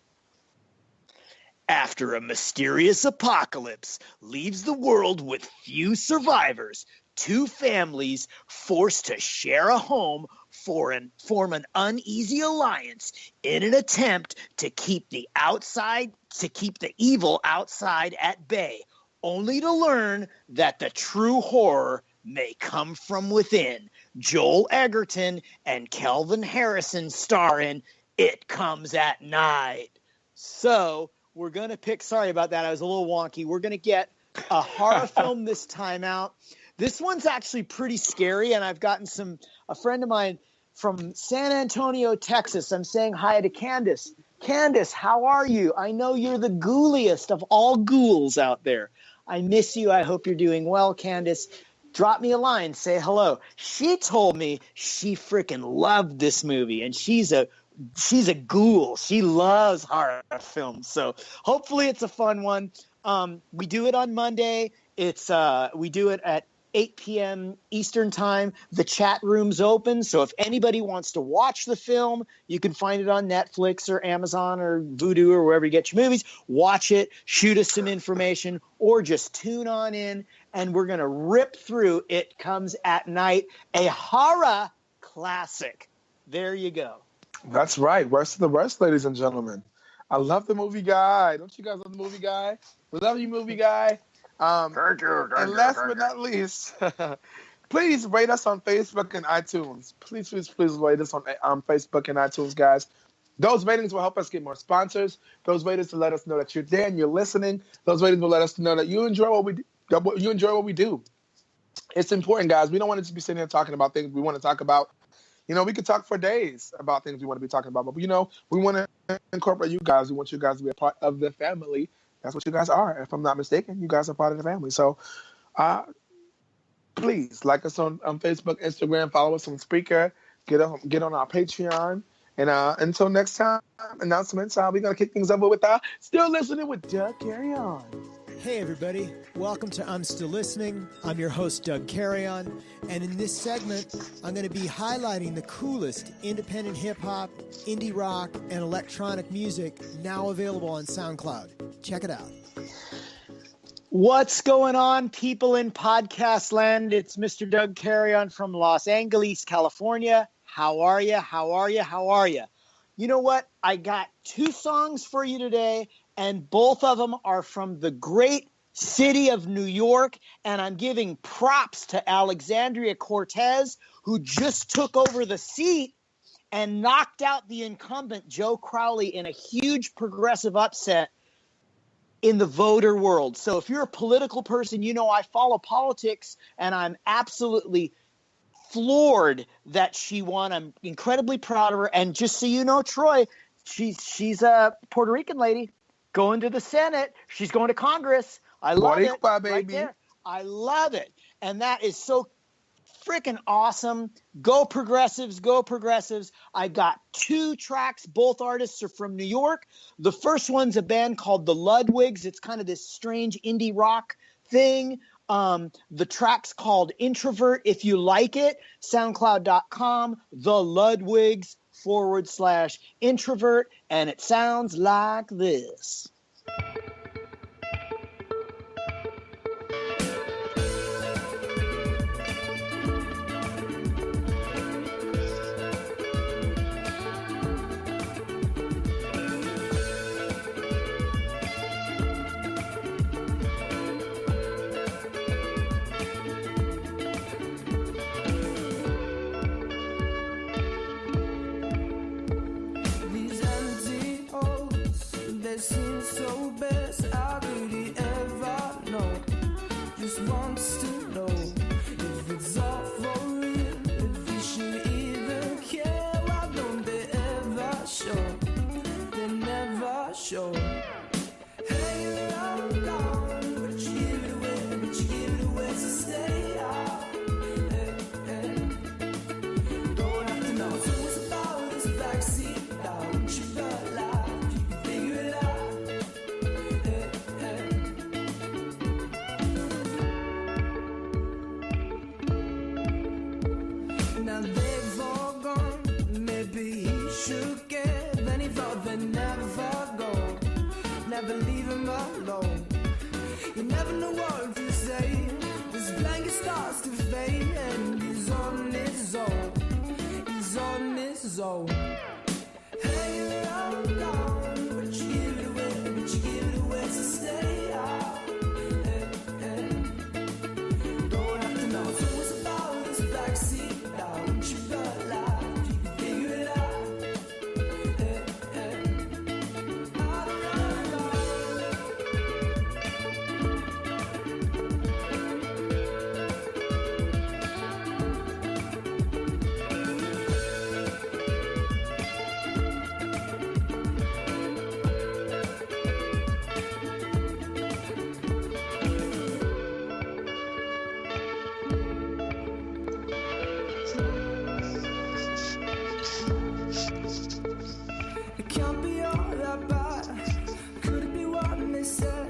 C: After a mysterious apocalypse leaves the world with few survivors, two families forced to share a home form an uneasy alliance in an attempt to keep the evil outside at bay, only to learn that the true horror may come from within. Joel Egerton and Kelvin Harrison star in It Comes at Night. So we're going to pick, sorry about that, I was a little wonky. We're going to get a horror film this time out. This one's actually pretty scary, and I've gotten a friend of mine from San Antonio, Texas. I'm saying hi to Candace. Candace, how are you? I know you're the ghouliest of all ghouls out there. I miss you. I hope you're doing well, Candace. Drop me a line. Say hello. She told me she freaking loved this movie, and she's a ghoul. She loves horror films. So hopefully it's a fun one. We do it on Monday. We do it at 8 p.m. Eastern time. The chat room's open, so if anybody wants to watch the film, you can find it on Netflix or Amazon or Vudu or wherever you get your movies. Watch it, shoot us some information, or just tune on in, and we're going to rip through It Comes at Night, a horror classic. There you go.
B: That's right. Worst of the worst, ladies and gentlemen. I love the movie guy. Don't you guys love the movie guy? We love you, movie guy. And last but not least, please rate us on Facebook and iTunes. Please rate us on Facebook and iTunes, guys. Those ratings will help us get more sponsors. Those ratings will let us know that you're there and you're listening. Those ratings will let us know that you enjoy what we do. It's important, guys. We don't want to just be sitting here talking about things we want to talk about. You know, we could talk for days about things we want to be talking about, but, you know, we want to incorporate you guys. We want you guys to be a part of the family. That's what you guys are. If I'm not mistaken, you guys are part of the family. So please like us on Facebook, Instagram, follow us on Spreaker, get on our Patreon. And until next time, announcements, we're going to kick things over with Still Listening with Doug Carry On.
E: Hey everybody, welcome to I'm Still Listening. I'm your host, Doug Carrion, and in this segment, I'm going to be highlighting the coolest independent hip-hop, indie rock, and electronic music now available on SoundCloud. Check it out.
C: What's going on, people in podcast land? It's Mr. Doug Carrion from Los Angeles, California. How are you? How are you? How are you? You know what? I got 2 songs for you today, and both of them are from the great city of New York, and I'm giving props to Alexandria Cortez, who just took over the seat and knocked out the incumbent, Joe Crowley, in a huge progressive upset in the voter world. So if you're a political person, you know I follow politics, and I'm absolutely floored that she won. I'm incredibly proud of her. And just so you know, Troy, she's a Puerto Rican lady going to the Senate. She's going to Congress. I love it.
B: Baby.
C: Right there. I love it. And that is so freaking awesome. Go progressives, go progressives. I got 2 tracks. Both artists are from New York. The first one's a band called the Ludwigs. It's kind of this strange indie rock thing. The track's called Introvert. If you like it, soundcloud.com, the Ludwigs /introvert. And it sounds like this.
F: shore. Hey, I'm gone, but you give it away, so stay out. Don't have to know what's about this backseat. Don't you feel like you can figure it out? Now they've all gone, maybe he should get. Then he thought they'd never go, never leave him alone. You never know what to say, this blanket starts to fade. And he's on his own, he's on his own. Hey, I'm gone, but you give it away, so stay out. Don't have to know what's about this backseat. Don't you feel like you can figure it out? It can't be all that bad. Could it be what they said?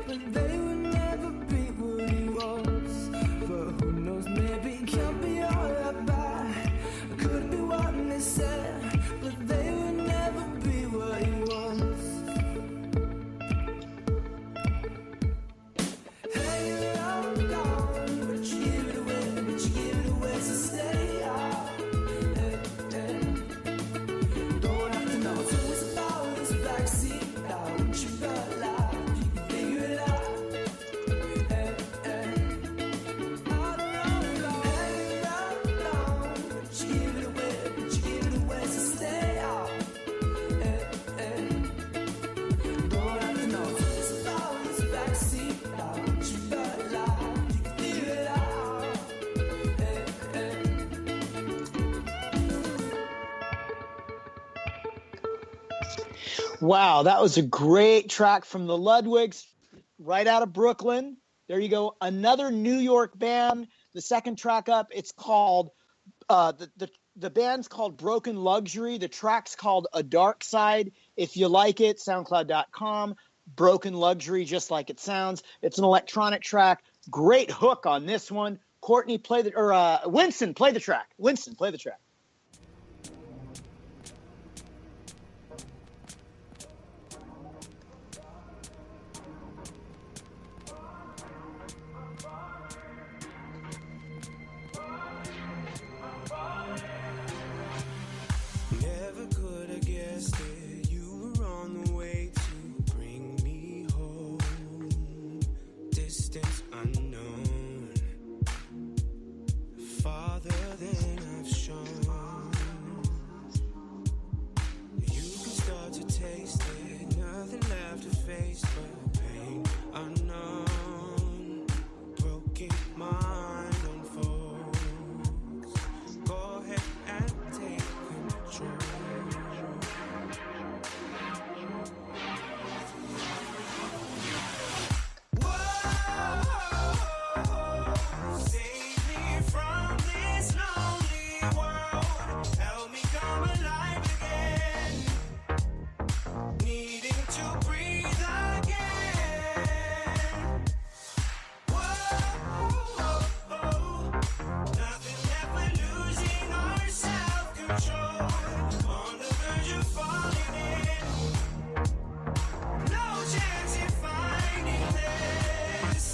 F: But they would never be what he was. But who knows, maybe it can't be all that bad. Could it be what they said? But they would never be what he was. Hey, I'm gone, but you give it away, so stay out. Don't have to know what's about this backseat. Don't you feel like you can figure it out? I don't know. Hey, I'm gone, but you give it away, so stay out. Don't have to know what's about this backseat. Don't you feel like you can figure it out?
C: Wow, that was a great track from the Ludwigs, right out of Brooklyn. There you go. Another New York band. The second track up, it's called, the band's called Broken Luxury. The track's called A Dark Side. If you like it, SoundCloud.com. Broken Luxury, just like it sounds. It's an electronic track. Great hook on this one. Courtney, Winston, play the track. Winston, play the track.
F: Never could have guessed it. You were on the way to bring me home. Distance unknown, farther than I've shown. You can start to taste it. Nothing left to face but pain unknown. Broken mind unfolds. Go ahead and take control. Whoa, save me from this lonely world. Help me come alive again. Needing to breathe again. Whoa, nothing left but losing our self-control. On the verge of falling in. No chance in finding this.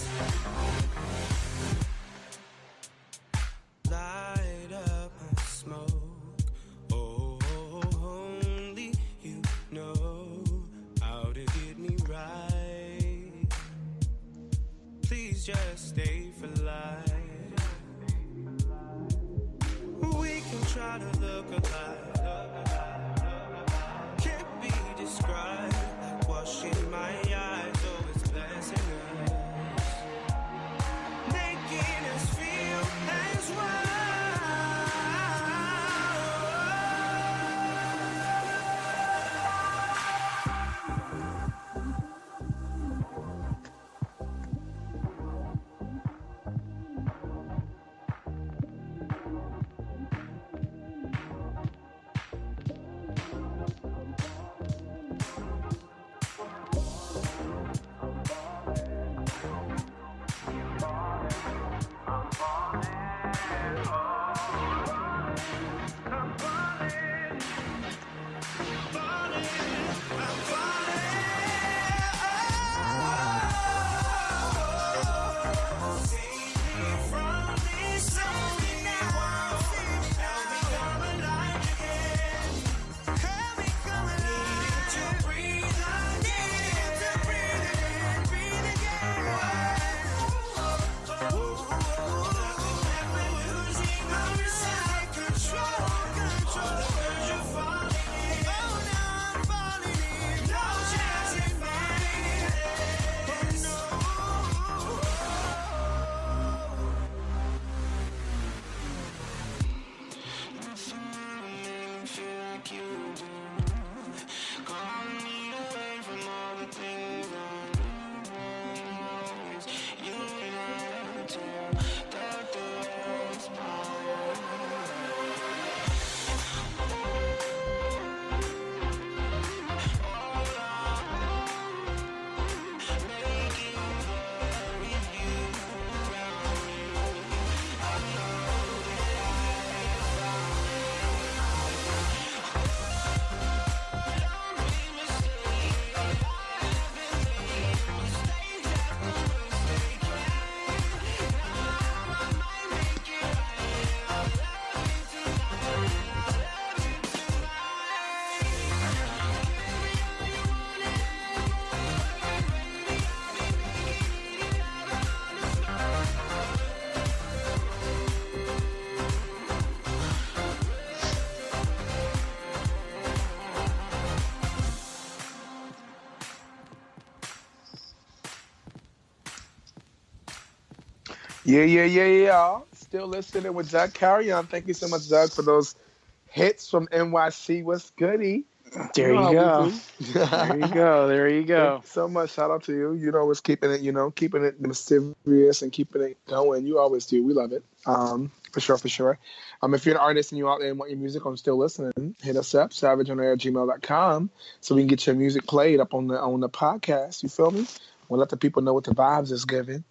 F: Light up my smoke. Oh, only you know how to get me right. Please just stay for life. We can try to look alive. Can't be described like washing my eyes. Oh, it's blessing us, making us feel as one. like you do. Call me away from all the things I do. You and I too, that the world's power.
B: Yeah. Still listening with Doug Carrion. Thank you so much, Doug, for those hits from NYC. What's goody?
C: There you go. There you go. There you go.
B: Thank you so much. Shout out to you. You know, it's keeping it mysterious and keeping it going. You always do. We love it. For sure. If you're an artist and you're out there and want your music, I'm still listening. Hit us up, savageonair@gmail.com, so we can get your music played up on the podcast. You feel me? We'll let the people know what the vibes is giving.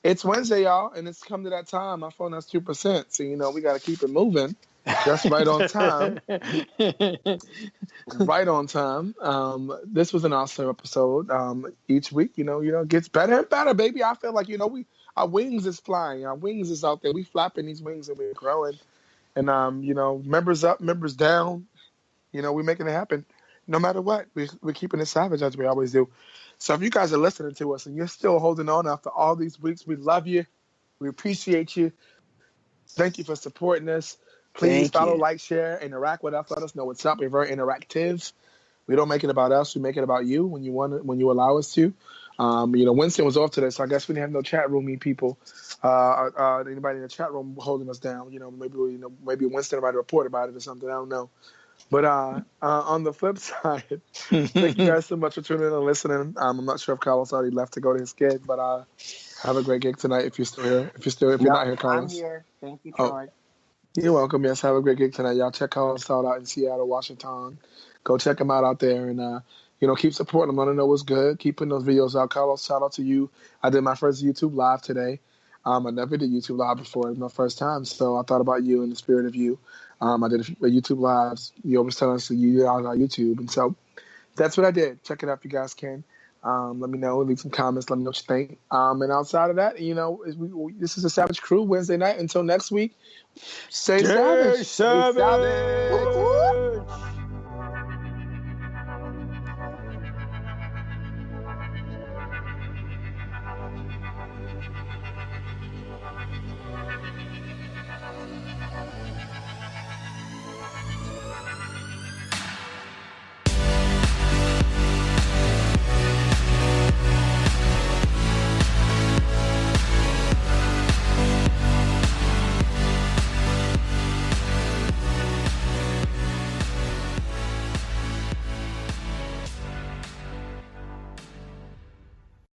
B: It's Wednesday, y'all, and it's come to that time. My phone has 2%, so we got to keep it moving. Just right on time. Right on time. This was an awesome episode. Each week, it gets better and better, baby. I feel like our wings is flying. Our wings is out there. We flapping these wings and we're growing. And members up, members down. We're making it happen. No matter what, we're keeping it savage as we always do. So if you guys are listening to us and you're still holding on after all these weeks, we love you. We appreciate you. Thank you for supporting us. Please follow, like, share, interact with us. Let us know what's up. We're very interactive. We don't make it about us. We make it about you when you allow us to. Winston was off today, so I guess we didn't have no chat roomy people. Anybody in the chat room holding us down. Maybe Winston might report about it or something. I don't know. But on the flip side, thank you guys so much for tuning in and listening. I'm not sure if Carlos already left to go to his gig, but have a great gig tonight if you're still here. If you're not here, Carlos.
D: I'm here. Thank you, Troy.
B: You're welcome. Yes, have a great gig tonight. Y'all check Carlos out in Seattle, Washington. Go check him out there and, keep supporting him. Let him know what's good. Keep putting those videos out. Carlos, shout out to you. I did my first YouTube live today. I never did YouTube live before. It was my first time, so I thought about you in the spirit of you. I did a YouTube lives. You always tell us that you are on YouTube, and so that's what I did. Check it out if you guys can. Let me know. Leave some comments. Let me know what you think. And outside of that, this is the Savage Crew Wednesday night. Until next week, stay savage.
C: Stay savage.